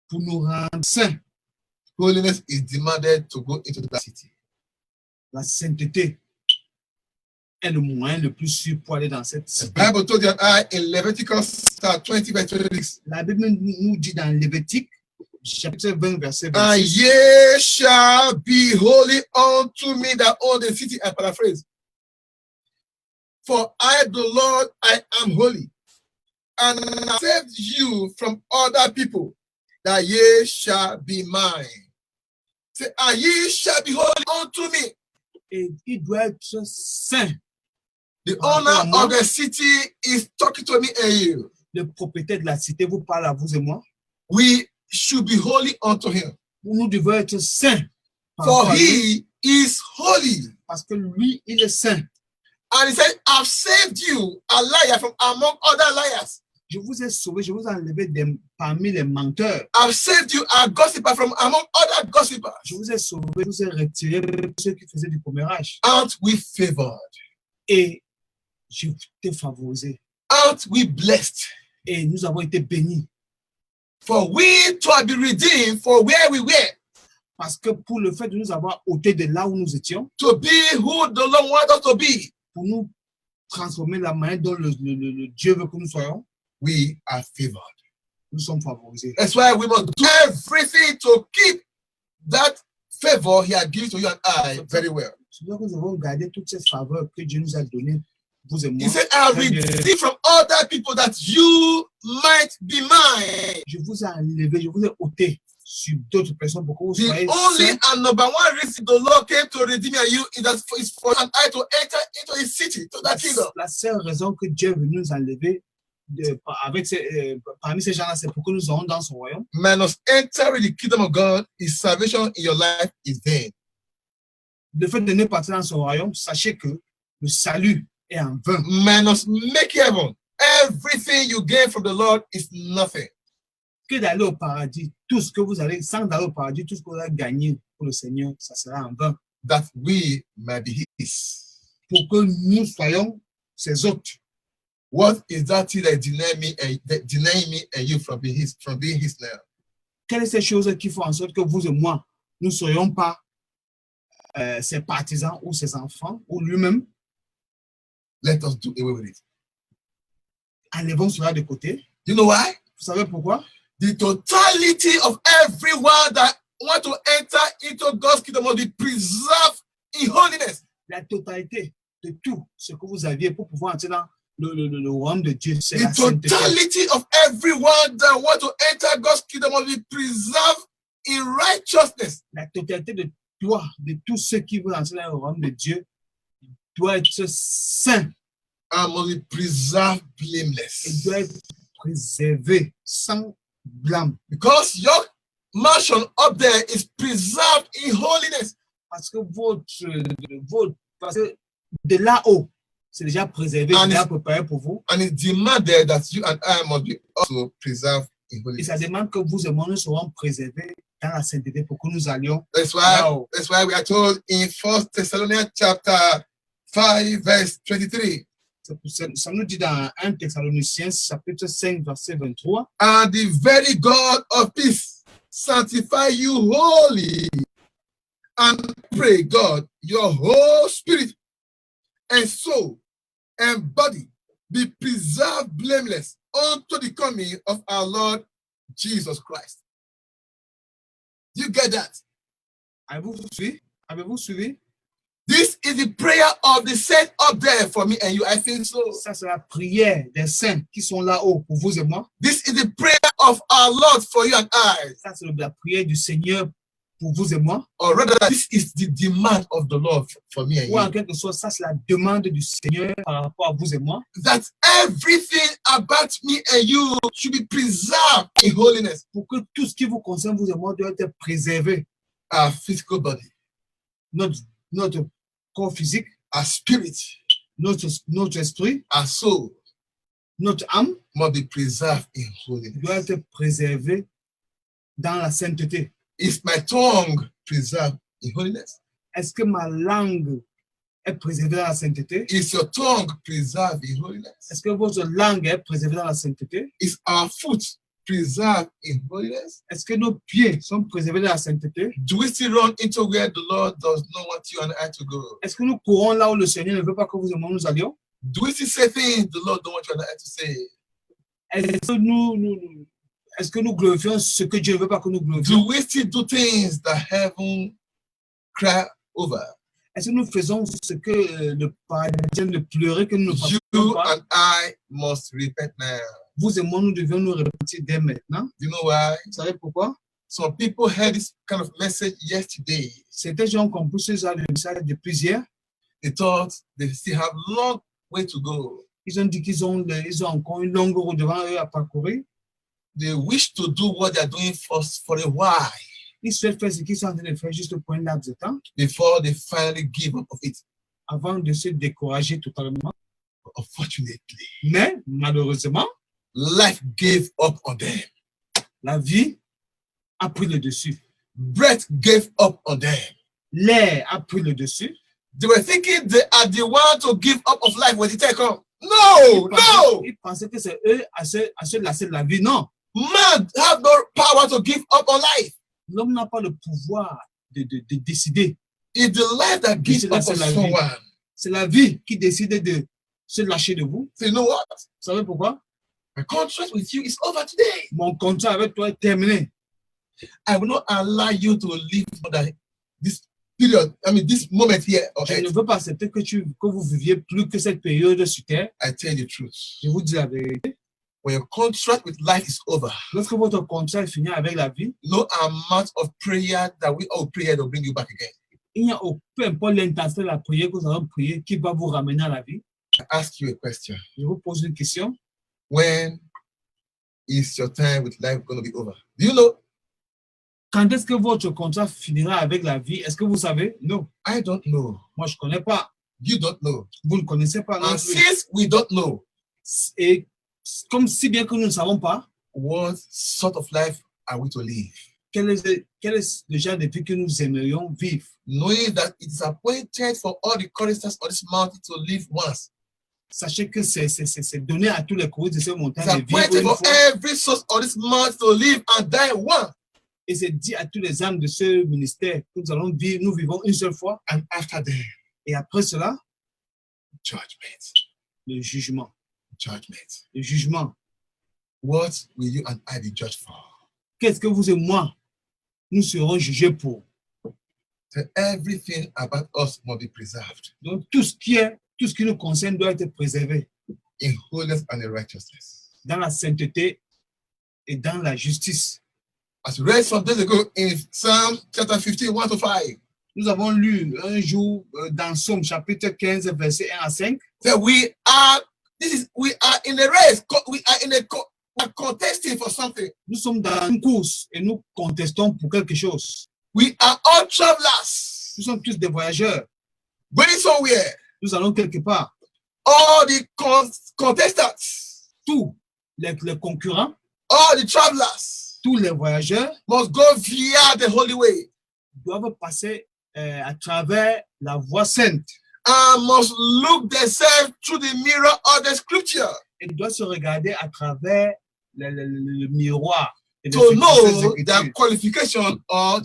pour nous rendre saints. Holiness is demanded to go into that city. La sainteté est le moyen le plus sûr pour aller dans cette The cité. Bible told you and I in Leviticus 20 verse 26, La Bible nous dit dans Lévitique, chapitre 20, verset and 26, ye shall be holy unto me that own the city. I paraphrase. For I, the Lord, I am holy, and I saved you from other people, that ye shall be mine. Say, and ye shall be holy unto me. et il doit être saint. The owner of the city is talking to me and you. Le propriétaire de la cité vous parle à vous et moi. We should be holy unto him. Nous devons être saints. par rapport For à lui, he is holy. parce que lui, il est saint. And he said, I've saved you, a liar from among other liars. Je vous ai sauvé, je vous ai enlevé parmi les menteurs. I've saved you, a gossiper from among other gossipers. Je vous ai sauvé, je vous ai retiré de ceux qui faisaient du commérage. Aren't we favored? Et je t'ai favorisé. Aren't we blessed? Et nous avons été bénis. For we to have been redeemed for where we were, Parce que pour le fait de nous avoir ôtés de là où nous étions, to be who the Lord wants us to be, pour nous transformer la manière dont le Dieu veut que nous soyons, we are favored. nous sommes favorisés. That's why we must do everything to keep that favor he has given to you and I very well. C'est pour ça que nous avons gardé toutes ces faveurs que Dieu nous a données, vous et moi. He said, I have received from other people that you might be mine. Je vous ai enlevé, je vous ai ôté sur d'autres personnes pour que vous The soyez only saints. and number one reason the Lord came to redeem you is for you and I to enter into his city, to that kingdom. La seule raison que Dieu veut nous enlever parmi ces gens-là, c'est pour que nous entrons dans son royaume. Minus entering the kingdom of God, his salvation in your life is vain. Le fait de ne pas entrer dans son royaume, sachez que le salut est en vain. Minus make heaven. Everything you gain from the Lord is nothing. Que d'aller au paradis, tout ce que vous allez, sans aller au paradis, tout ce que vous allez gagner pour le Seigneur, ça sera en vain. That we may be his. Pour que nous soyons ses hôtes. What is that thing that denying me and you from being his now? Quelles sont ces choses qui font en sorte que vous et moi, nous ne soyons pas ses partisans ou ses enfants ou lui-même? Let us do away with it. Enlevons cela de côté. You know why? Vous savez pourquoi? The totality of everyone that want to enter into God's kingdom must be preserved in holiness. La totalité de tout ce que vous aviez pour pouvoir entrer dans le royaume de Dieu, c'est The la sainteté. totality of everyone that want to enter God's kingdom must be preserved in righteousness. La totalité de toi, de tous ceux qui veulent entrer dans le royaume de Dieu, doit être saint And must be preserved et blameless. doit être préservé sans blâme. Because your mansion up there is preserved in holiness. Parce que parce que de là-haut, c'est déjà préservé, c'est déjà préparé pour vous. And it demanded that you and I must be also preserved in Et ça holiness. demande que vous et moi nous serons préservés dans la sainteté pour que nous allions That's why, là-haut. that's why we are told in 1 Thessalonians chapter 5, verse 23. Ça nous dit dans 1 Thessaloniciens chapitre 5 verset 23. And the very God of peace sanctify you wholly, and pray God, your whole spirit and soul and body be preserved blameless unto the coming of our Lord Jesus Christ. You get that? Avez-vous suivi? This is the prayer of the saint up there for me and you. I think so. Ça, c'est la prière des saints qui sont là-haut pour vous et moi. This is the prayer of our Lord for you and I. Ça, c'est la prière du Seigneur pour vous et moi. Or rather, this is the demand of the Lord for me and Ou en you. quelque sorte, ça, c'est la demande du Seigneur par rapport à vous et moi. That everything about me and you should be preserved in holiness. Pour que tout ce qui vous concerne, vous et moi, doit être préservé. Our physical body, Notre corps physique, our spirit, notre esprit, our soul notre âme must be preserved in doit holiness. être préservé dans la sainteté. Is my tongue preserved in holiness? Est-ce que ma langue est préservée dans la sainteté? Is your tongue preserved in holiness? Est-ce que votre langue est préservée dans la sainteté? Is our foot preserved in holiness? Est-ce que nos pieds sont préservés dans la sainteté? Do we still run into where the Lord does not want you and I to go? Est-ce que nous courons là où le Seigneur ne veut pas que vous et moi nous allions? Do we still say things the Lord don't want you and I to say? Est-ce que nous glorifions ce que Dieu ne veut pas que nous glorifions? Do we still do things that heaven cry over? Est-ce que nous faisons ce que le paradis ne pleurait que nous ne fassions You pas? and I must repent now. Vous et moi, nous devions nous repentir dès maintenant. Do you know why? Vous savez pourquoi? Some people heard this kind of message yesterday. Certains gens qui ont compris ce genre de message depuis hier. They thought they still have long way to go. Ils ont dit qu'ils ont encore une longue route devant eux à parcourir. They wish to do what they're doing for a while Ils souhaitent faire ce qu'ils sont en train de faire juste pour un laps de temps before they finally give up of it. avant de se décourager totalement. Unfortunately, Mais malheureusement, life gave up on them. la vie a pris le dessus. Breath gave up on them. L'air a pris le dessus. They were thinking they are the one to give up of life when the time comes. No, no. Ils pensaient que c'est eux à se lasser de la vie. Non, Man have no power to give up on life. l'homme n'a pas le pouvoir de décider. It's the life that gives up on someone. C'est la vie qui décide de se lâcher de vous. So you know what? Vous savez pourquoi? My contract with you is over today. Mon contrat avec toi est terminé. I will not allow you to live for this period. I mean, this moment here. Je Okay, ne veux pas accepter que vous viviez plus que cette période sur terre. I tell you the truth. Je vous dis la vérité. When your contract with life is over, Lorsque votre contrat est fini avec la vie, no amount of prayer that we all pray will bring you back again. il n'y a peu importe l'intensité de la prière que nous allons prier qui va vous ramener à la vie. I ask you a question. Je vous pose une question. When is your time with life going to be over? Do you know? Quand est-ce que votre contrat finira avec la vie? Est-ce que vous savez? Non. I don't know. Moi, je ne connais pas. You don't know. Vous ne connaissez pas non And plus. since we don't know, Et comme si bien que nous ne savons pas, what sort of life are we to live? quel est le genre de vie que nous aimerions vivre? Knowing that it is appointed for all the choristers on this mountain to live once. Sachez que c'est donné à tous les choristes de ces It's montagnes de vivre appointed une for fois. every source on this mountain to live and die once. Et c'est dit à tous les âmes de ce ministère que nous allons vivre, nous vivons une seule fois. And after that, Et après cela, judgment. le jugement. Judgment. Le jugement. what will you and I be judged for? Qu'est-ce que vous et moi, nous serons jugés pour? So everything about us must be preserved Donc, tout ce qui nous concerne doit être préservé in holiness and in righteousness. dans la sainteté et dans la justice. As we read some days ago in Psalm chapter 15, 1 to 5, Nous avons lu un jour dans Somme chapitre 15, verset 1 à 5, that we are in a race, we are contesting for something. nous sommes dans une course et nous contestons pour quelque chose. We are all travelers Nous sommes tous des voyageurs. going somewhere. Nous allons quelque part. All the contestants, Tous les concurrents, all the travelers tous les voyageurs must go via the holy way doivent passer à travers la voie sainte and must look themselves through the mirror of the scripture et doivent se regarder à travers le miroir et to de know their qualification or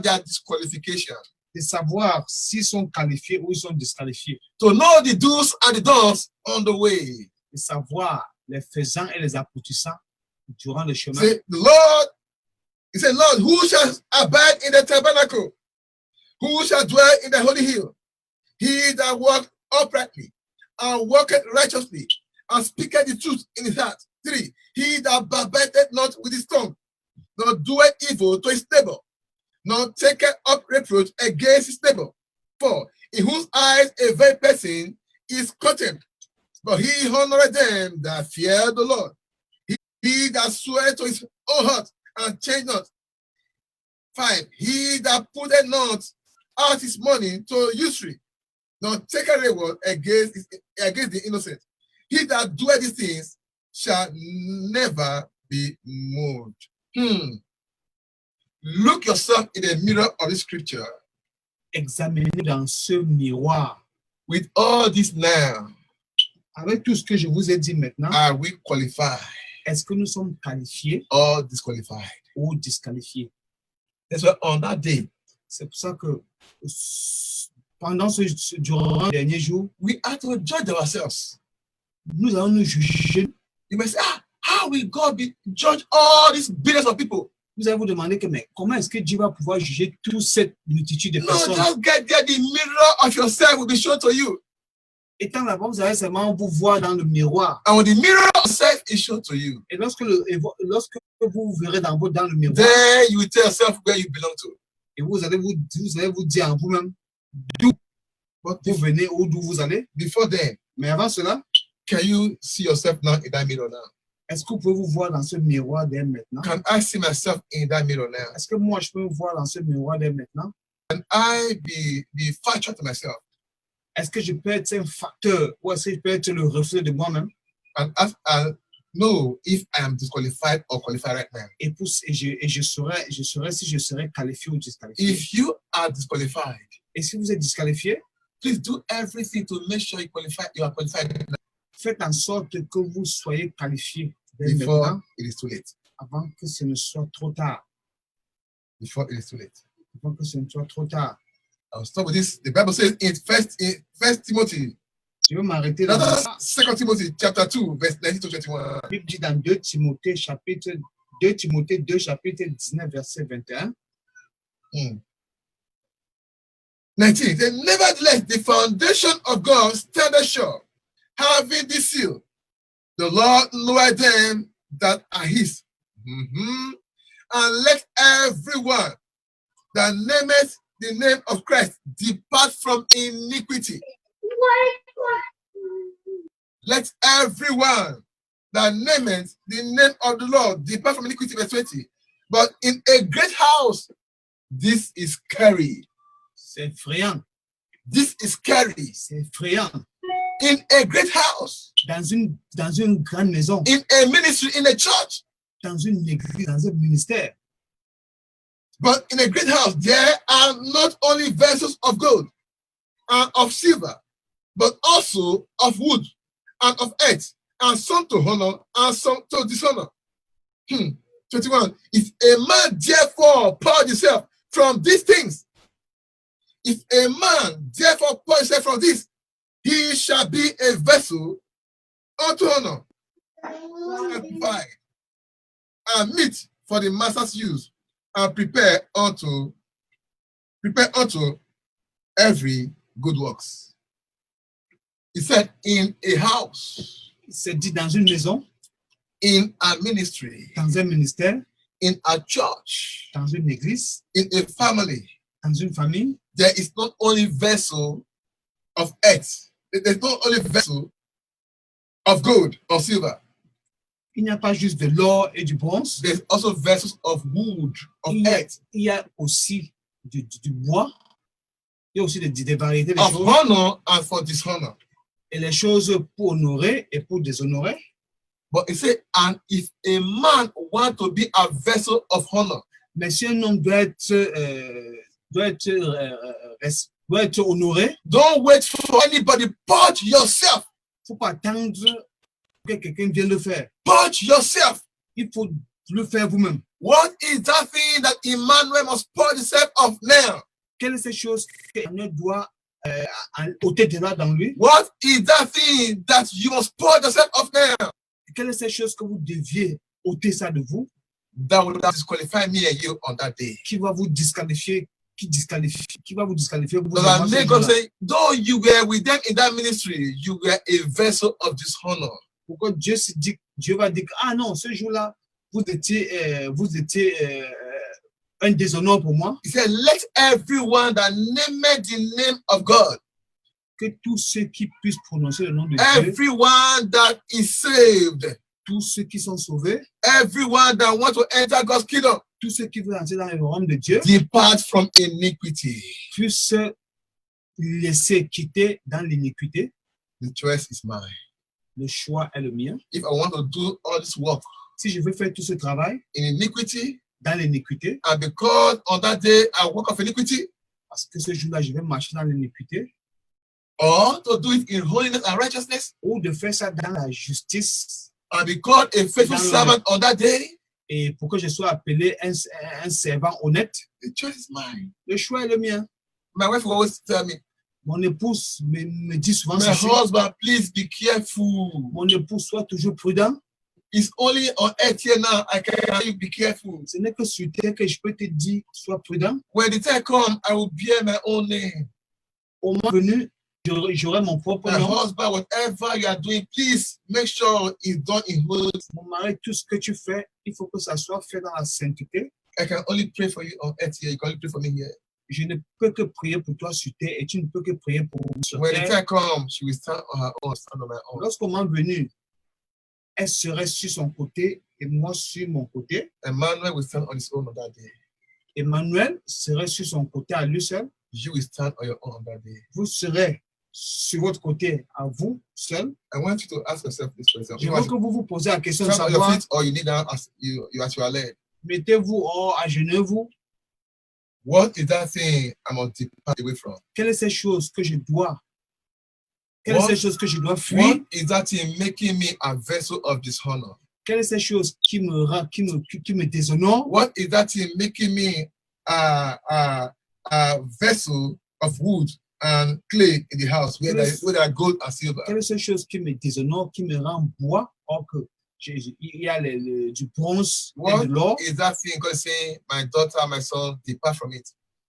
their disqualification, de savoir s'ils sont qualifiés ou ils sont disqualifiés, to know the do's and the don'ts on the way. de savoir les faisants et les aboutissants durant le chemin. Say, the Lord, he said, Lord, who shall abide in the tabernacle? Who shall dwell in the holy hill? He that walketh uprightly and walketh righteously and speaketh the truth in his heart. 3, he that babbiteth not with his tongue, nor doeth evil to his neighbor, nor taketh up reproach against his neighbor. 4, in whose eyes a vain person is contempt, but he honoreth them that fear the Lord. He that sweareth to his own heart and change not. 5, he that putteth not out his money to usury, nor taketh reward against the innocent. He that doeth these things shall never be moved. Look yourself in the mirror of the scripture. Examinez dans ce miroir. With all this now, Avec tout ce que je vous ai dit maintenant, are we qualified est-ce que nous sommes qualifiés or disqualified? ou disqualifiés? That's why on that day, C'est pour ça que pendant durant les derniers jours, we have to judge ourselves. nous allons nous juger. You may say, how will God judge all these billions of people? Vous allez vous demander que, mais comment est-ce que Dieu va pouvoir juger toute cette multitude de No, personnes? just get there. The mirror of yourself will be shown to you. Étant là-bas, vous allez seulement vous voir dans le miroir. And when the mirror of self is shown to you, Et lorsque vous verrez dans le miroir, then you will tell yourself where you belong to. et vous allez vous dire en vous-même d'où vous venez ou d'où vous allez. Before then, Mais avant cela, can you see yourself now in that mirror now? est-ce que vous pouvez vous voir dans ce miroir dès maintenant? Can I see myself in that mirror now? Est-ce que moi, je peux me voir dans ce miroir dès maintenant? Can I be factual to myself? Est-ce que je peux être un facteur ou est-ce que je peux être le reflet de moi-même? And know if I am disqualified or qualified right now. Et je saurais si je serais qualifié ou disqualifié. If you are disqualified, Et si vous êtes disqualifié, please do everything to make sure you are qualified faites en sorte que vous soyez qualifié dès before maintenant, it is too late. avant que ce ne soit trop tard. Before it is too late. Avant que ce ne soit trop tard. I'll stop with this. The Bible says in First Timothy, Je vais m'arrêter là. 2 Timothy chapter 2, verse 19 to 21. La Bible dit dans 2 Timothée 2 chapitre 19, verset 21. 19. Then, nevertheless, the foundation of God standeth sure, having this seal. The Lord knoweth them that are his. And let everyone that nameth the name of Christ depart from iniquity. Let everyone that nameth the name of the Lord depart from iniquity. Verse 20. But in a great house, this is carried. C'est effrayant. This is carried. C'est effrayant. In a great house, Dans une grande maison, in a ministry, in a church. dans une église, dans un ministère. But in a great house, there are not only vessels of gold and of silver, but also of wood and of earth, and some to honor and some to dishonor. 21. If a man therefore purge himself from these things, if a man therefore purge himself from this, he shall be a vessel unto honor, Purify and meet for the master's use, and prepare unto every good works. He said, in a house, C'est dit dans une maison, in a ministry, dans un ministère, in a church, dans une église, in a family, dans une famille. there is not only vessel of earth, there's not only vessel of gold or silver, Il n'y a pas juste de l'or et du bronze, there's also vessels of wood, of il earth, y a aussi du bois, il y a aussi des variétés de of choses, honor and for dishonor. et les choses pour honorer et pour déshonorer. But he said, and if a man want to be a vessel of honor, Mais si un homme doit être honoré, don't wait for anybody, purge yourself, il ne faut pas attendre que quelqu'un vienne le faire. purge yourself. Il faut le faire vous-même. What is that thing that Emmanuel must purge himself of now? Quelle est cette chose qu'Emmanuel doit ôter de là dans lui? What is that thing that you must purge yourself of now? Quelle est cette chose que vous deviez ôter ça de vous, That will disqualify me and you on that day. qui va vous disqualifier, qui va vous disqualifier vous Because et moi I ce may God jour-là. say, though you were with them in that ministry, you were a vessel of dishonor. Pourquoi Dieu va dire que, ah non, ce jour-là, vous étiez un déshonneur pour moi, He said, let everyone that named the name of God, que tous ceux qui puissent prononcer le nom de Dieu, everyone that is saved, tous ceux qui sont sauvés, everyone that wants to enter God's kingdom, tous ceux qui veulent entrer dans le royaume de Dieu, depart from iniquity. puissent se laisser quitter dans l'iniquité. The choice is mine. Le choix est le mien. If I want to do all this work Si je veux faire tout ce travail in iniquity, dans l'iniquité, and because on that day I walk of iniquity, parce que ce jour-là, je vais marcher dans l'iniquité, or to do it in holiness and righteousness, ou de faire ça dans la justice, and be called a faithful servant on that day, et pour que je sois appelé un servant honnête, the choice is mine. le choix est le mien. My wife will always tell me, Mon épouse me dit souvent my ceci. husband, please be careful. Mon épouse, sois toujours prudent. It's only on earth here now I can tell you be careful. Ce n'est que sur terre que je peux te dire, sois prudent. When the time comes, I will bear my own name. Au moment venu, j'aurai mon propre My nom. husband, whatever you are doing, please make sure it's done in holiness. Mon mari, tout ce que tu fais, il faut que ça soit fait dans la sainteté. I can only pray for you on earth here. You can only pray for me here. Je ne peux que prier pour toi sur terre et tu ne peux que prier pour moi sur When the terre. time comes, she will stand on her own, stand on my own. Lorsqu'au moment venu, elle serait sur son côté et moi sur mon côté. Emmanuel will stand on his own on that day. Emmanuel serait sur son côté à lui seul. You will stand on your own on that day. Vous serez sur votre côté à vous seul. I want you to ask yourself this question. Je veux que vous vous posez la question de Stand on your savoir, feet or you kneel down as you are led. mettez-vous agenouillez-vous. What is that thing I must depart away from? Quelle est cette chose que je dois? Quelle What? est cette chose que je dois fuir? What is that thing making me a vessel of dishonor? Quelle est cette chose qui me déshonore? What is that thing making me a vessel of wood and clay in the house where there are gold and silver? Quelle est cette chose qui me déshonore, qui me rend bois, or que il y a du bronze et What de l'or? is that thing God is saying, my daughter, my son, depart from it?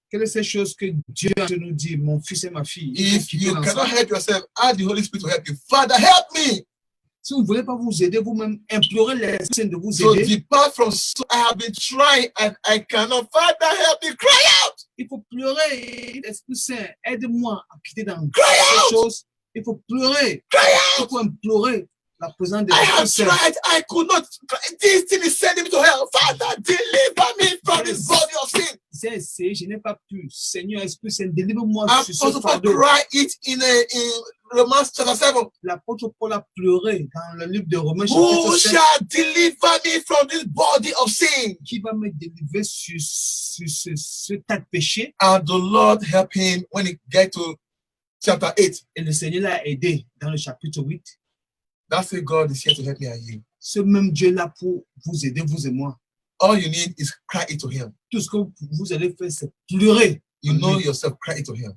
Quelle est cette chose que Dieu nous dit, mon fils et ma fille? Il faut If quitter you dans cannot ça. help yourself, ask the Holy Spirit to help you. Father, help me. Si vous ne voulez pas vous aider vous-même, implorez l'Esprit Saint de vous So aider. depart from so I have been trying and I cannot. Father, help me. Cry out. Il faut pleurer. L'Esprit Saint, aide-moi à quitter dans Cry ces out. choses. Il faut pleurer. Cry Il out. faut implorer la présence de I l'Esprit have Saint. tried. I could not. This thing is sending me to hell. Father, deliver me from this body of sin. J'ai essayé, je n'ai pas pu. Seigneur, Esprit Saint, délivre-moi sur ce Apostle Paul fardeau. cried it in Romans chapter 7. L'apôtre Paul a pleuré dans le livre de Romains, Who chapitre 7. shall deliver me from this body of sin? Qui va me délivrer sur ce tas de péchés? And the Lord helped him when he get to chapter 8. Et le Seigneur l'a aidé dans le chapitre 8. That's why God is here to help me and you. Ce même Dieu là pour vous aider, vous et moi. All you need is cry it to him. Tout ce que vous allez faire, c'est pleurer. You know yourself, cry it to him.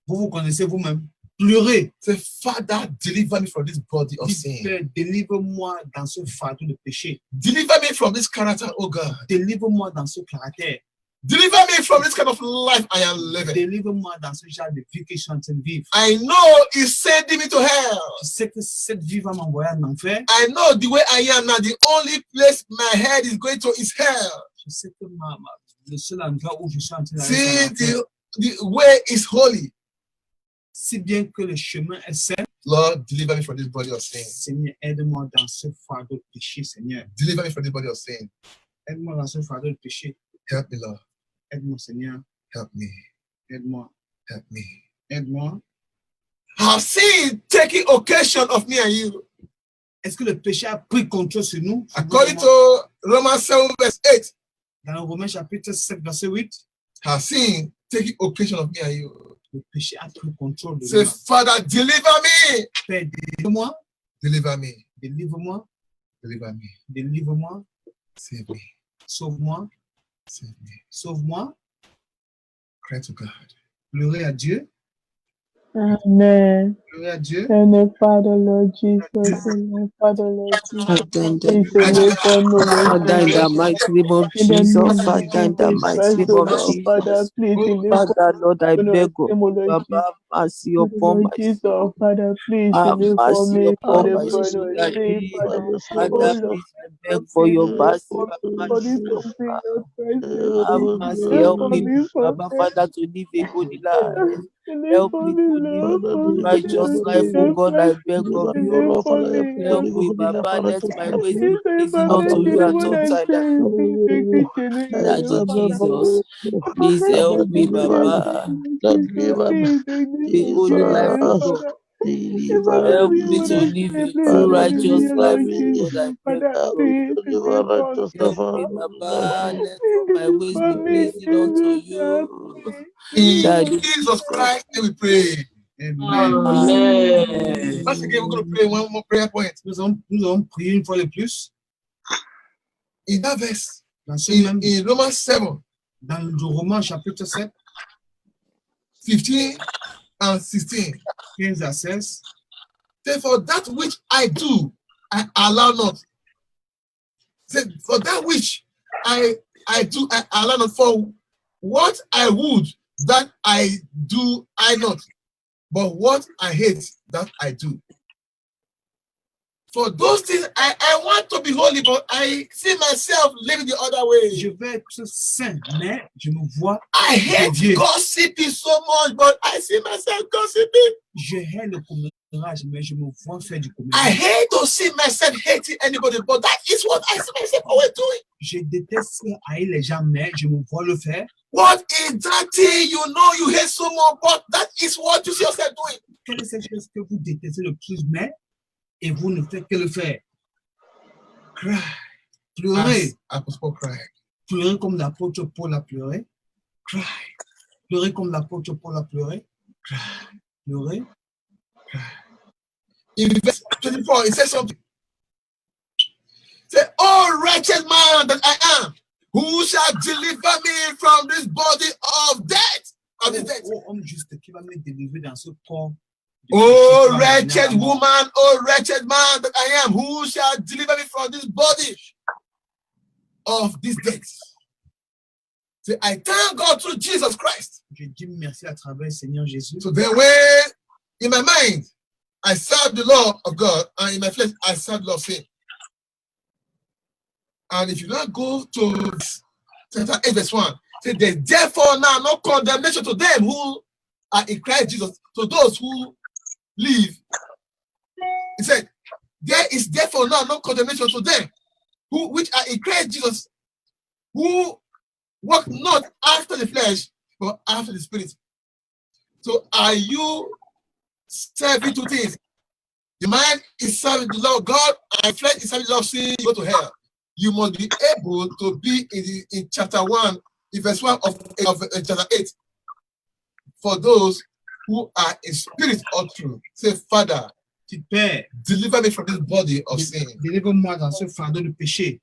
Vous vous connaissez vous-même. Pleurez. Say, Father, deliver me from this body of Dites, sin. Père, délivre-moi dans ce fardeau de péché. Deliver me from this character, oh God. Délivre-moi dans ce caractère. Deliver me from this kind of life I am living. Délivre-moi dans ce genre de vie que je suis en train de vivre. I know He's sending me to hell. Je sais que cette vie va m'envoyer en enfer. I know the way I am now, the only place my head is going to is hell. Je sais que le seul endroit où je suis en train d'aller, See, c'est l'enfer. the way is holy. Si bien que le chemin est sain, Lord, deliver me from this body of sin. Seigneur, aide-moi dans ce fardeau de péché, Seigneur. Deliver me from this body of sin. Aide-moi dans ce fardeau de péché. Help me, Lord. Aide-moi, Seigneur. Help me. Aide-moi. Help me. Aide-moi. Have sin taking occasion of me and you. Est-ce que le péché a pris contrôle sur nous? According to Romans 7 verse 8, Dans Romains chapitre 7, verset 8, have sin taking occasion of me and you. le péché a pris contrôle de Say, nous. Father, deliver me. Père, délivre-moi, Deliver me. délivre-moi, Deliver me. délivre-moi, Save me. sauve-moi, Save me. sauve-moi. Cry to God. Pleurez à Dieu, Amen. pleurez à Dieu. Heavenly Father, Lord Jesus, Heavenly Father, Lord Jesus, Father, in the please deliver me, Lord Father, in the Jesus. mighty name of In the Jesus, name of Father, in the Jesus mighty Christ, name O of Lord, Father, Jesus. please deliver Father, Lord, I me, beg of Lord you, Jesus. Baba, have mercy upon Lord my Jesus, soul. Father, please Have deliver mercy me from upon the my burden soul, of sin, Daddy. Father. Oh Father, Lord, please, I beg Father, for please your deliver mercy me and for this mercy, oh something, God. your Christ, Have mercy, help deliver me, me from Baba, sin. Father, to live a holy life. Help Deliver me me, to live Lord, a from righteous sin, life, oh Jesus God, I Christ. beg of you. Deliver me. Help me, Baba, let my ways He be said, pleasing Father, unto you you at what all I times. say, take it to Daddy the Jesus, please help me, Baba. The only life, oh God. Help me to live a true righteous life, oh God, I beg of you. Help me, Baba, let all my ways be pleasing unto you. In Daddy Jesus Jesus. Christ, name we pray. Amen. Amen. Once again, we're going to pray one more prayer point. Nous allons prier une fois de plus. In that verse, Dans ce même, in Romans 7, dans le Romain chapitre 7, 15 and 16, 15 à 16, say, for that which I do, I allow not. Say, for that which I do, I allow not. For what I would, that I do, I not. But what I hate, that I do. For those things, I want to be holy, but I see myself living the other je way. vais être saint, mais je me vois I hate dévié. gossiping so much, but I see myself gossiping. Je hais le commérage, mais je me vois faire du I commérage. hate to see myself hating anybody, but that is what I see myself always doing. Je déteste haïr les gens, mais je me vois le faire. What is that thing you know you hate so much, but that is what you see yourself doing? Quelle est cette chose que vous détestez le plus, mais et vous ne faites que le faire? Cry. Pleurer. As Apostle Paul cried. Pleurer comme l'apôtre Paul a pleuré. Cry. Pleurer comme l'apôtre Paul a pleuré. Cry. Pleurer. In verse 24, it says something. Say, oh wretched man that I am, who shall deliver me from this body of death? Of this death? Oh, homme juste qui va me délivrer dans ce corps. Oh wretched woman, oh wretched man that I am, who shall deliver me from this body of this death? Say, I thank God through Jesus Christ. Je dis merci à travers le Seigneur Jésus. So the way in my mind I serve the law of God, and in my flesh I serve the law of sin. And if you now go to chapter 8, verse 1, say, there's therefore now no condemnation to them who are in Christ Jesus, to those who live. He said, there is therefore now no condemnation to them who which are in Christ Jesus, who walk not after the flesh, but after the spirit. So are you serving two things? The mind is serving the law of God, and flesh is serving the law of sin, you go to hell. You must be able to be in chapter 1, in verse 1 of chapter 8. For those who are in spirit or truth, say, Father, Père, deliver me from this body of sin. délivre-moi dans ce fardeau de péché.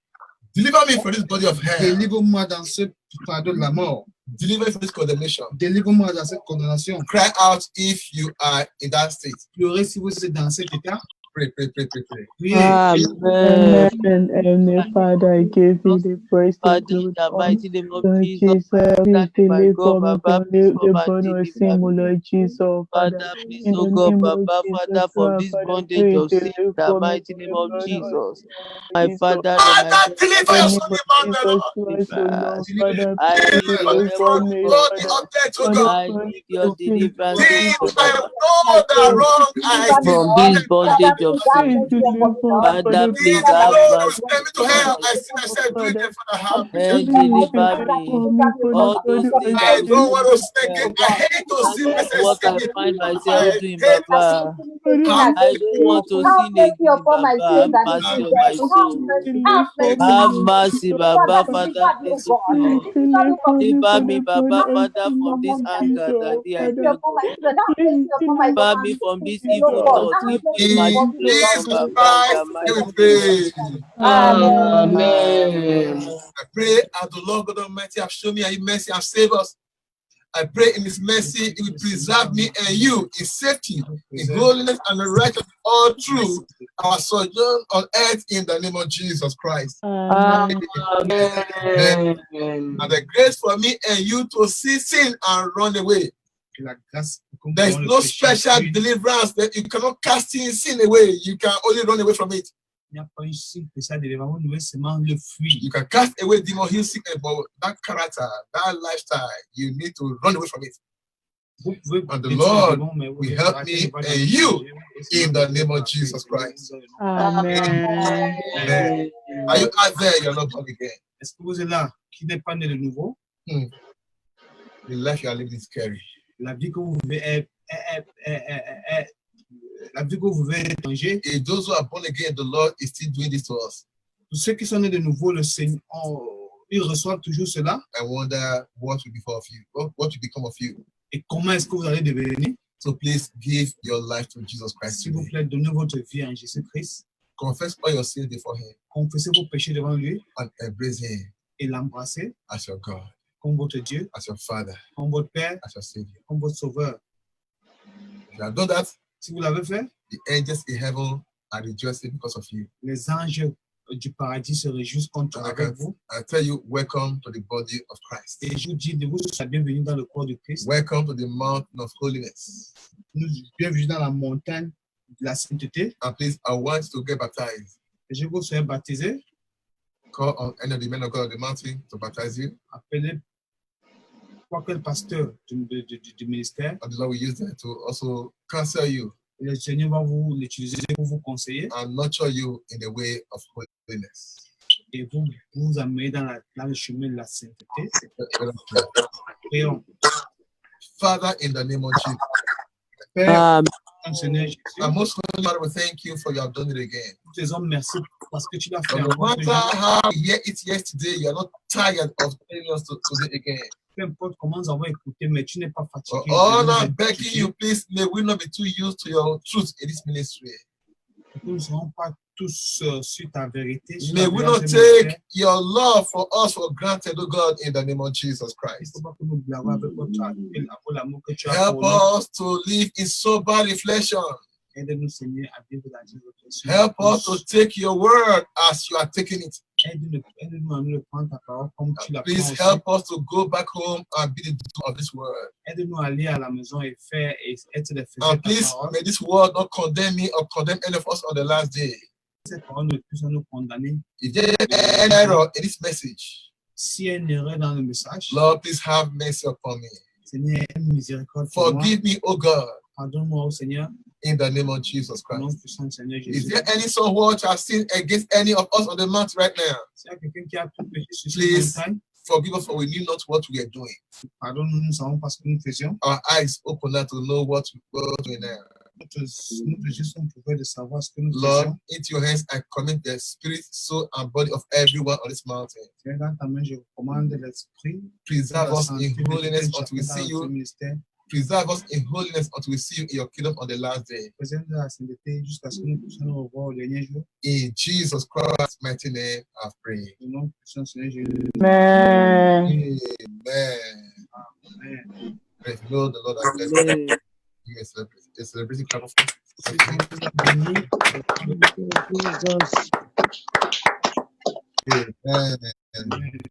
Deliver me from this body of hell. Délivre-moi dans ce fardeau de la mort. Deliver me from this condemnation. Délivre-moi dans cette condamnation. Cry out if you are in that state. Pleurez si vous êtes dans cet état. Pray, pray, pray, pray, pray. Priez. Amen. Amen. Heavenly Father, I give you the praise, the Father, in glory, the mighty name of Lord Jesus, Jesus. Please my deliver God, me Baba, from please the come and burden of deliver sin, O me. Lord Jesus, Father. Father, please, In oh the God, name Baba, of Father, Jesus, from Lord, this Father, bondage please of sin, in the deliver me mighty from name the of burden of Jesus. sin, My Jesus. Father and my Father, God, deliver In your the son, name the of man, the Jesus Lord. Christ, O Lord, deliverance. Father, I please need your help, deliver From oh the me, God. body Father. of death, oh Father, God. I from need your sin, deliverance, from oh Things sin, I God. know that Lord. wrong, I Please From did this them. bondage of please sin. deliver me, Father, Father, please Things please I have know will mercy send me to upon hell, me. I see myself doing Father, them. Father, have mercy on And me. please deliver deliver me. me from the All those burden of things that I will sin. don't send want to me sin to again. hell. I hate to That see is myself what I sinning. find myself I doing, hate to Baba. Father, have I don't want to please sin again, Baba. Have mercy on my soul. deliver me, Have Lord mercy, Jesus. Baba, Father, Father, please, oh please God. deliver me Deliver from me, the Baba, burden of Father, from sin, this anger Jesus. that I Father, feel, oh God. please Deliver deliver me me, from this evil Jesus. thought, evil in imagination, Jesus Please. Baba, in the Christ, we mighty name of pray. Jesus. Amen. Amen. I pray as the Lord God Almighty have shown me His mercy and save us. I pray in His mercy He will preserve me and you in safety, in holiness and in righteousness all through our sojourn on earth in the name of Jesus Christ. Amen. Amen. And the grace for me and you to see sin and run away. There is no special deliverance that you cannot cast sin away. You can only run away from it. You can cast away demon, heal sickness, but that character, that lifestyle, you need to run away from it. And the Lord will help me and you in the name of Jesus Christ. Amen. Amen. Are you out there? You're not born again. Est-ce que vous êtes là, qui n'est pas né de nouveau? The life you are living is scary. La vie que vous vivez la vie que vous vivez est danger. If those who are born again, the Lord is still doing this to us. Pour ceux qui sont nés de nouveau, le Seigneur, ils reçoivent toujours cela. I wonder what will become of you. What will become of you? Et comment est-ce que vous allez devenir? So please give your life to Jesus Christ. S'il vous plaît, donnez votre vie à Jésus-Christ. Confess all your sins before Him. Confessez vos péchés devant lui. And embrace Him et l'embrasser as your God, comme votre Dieu, as your Father, comme votre Père, as your Savior. comme votre Sauveur. If you have done that, si vous l'avez fait, the angels in heaven are rejoicing because of you. Les anges du paradis se réjouissent contre vous. I tell you, welcome to the body of Christ. Et je vous dis de vous soyez bienvenue dans le corps de Christ. Welcome to the mountain of holiness. Nous bienvenue dans la montagne de la sainteté. And please, I want to get baptized. Et je vous soyez baptisé. Call on any of the men of God on the mountain to baptize you. Appelez quel pasteur du ministère. And the Lord will use them to also counsel you. Et le Seigneur va vous l'utiliser pour vous conseiller. And nurture you in the way of holiness. Et vous amener dans le chemin de la sainteté. Prions. Father, in the name of Jesus. Père, and most holy Father, we thank you for you have done it again. Merci parce que tu l'as fait. No matter how we hear it yesterday, you are not tired of telling us to do it again. Peu importe comment nous avons écouté, mais tu n'es pas fatigué. All I'm begging you, please, may we not be too used to your truth in this ministry. Nous ne serons pas tous sur ta vérité. May we not take your love for us for granted, oh God, in the name of Jesus Christ. Help us to live in sober reflection. Help us to take your word as you are taking it. Please help us to go back home and be the doer of this word. And please, may this word not condemn me or condemn any of us on the last day. If there is any error in this message, Lord, please have mercy upon me. Forgive me, O God. In the name of Jesus Christ. Is there any soul who has sinned against any of us on the mountain right now? Please forgive us, for we knew not what we are doing. Our eyes open up to know what we are doing now. Lord, into your hands I commit the spirit, soul, and body of everyone on this mountain. Preserve us in holiness until we see you preserve us in holiness until we see you in your kingdom on the last day. Préserve-nous à la sainteté jusqu'à ce que nous puissions nous revoir au dernier jour. In Jesus Christ's mighty name, I pray. Au nom puissant Seigneur Jésus. Amen. Amen. Amen. Praise the Lord, the Lord has blessed you. Amen. Give me a celebration clap of Jesus. Amen.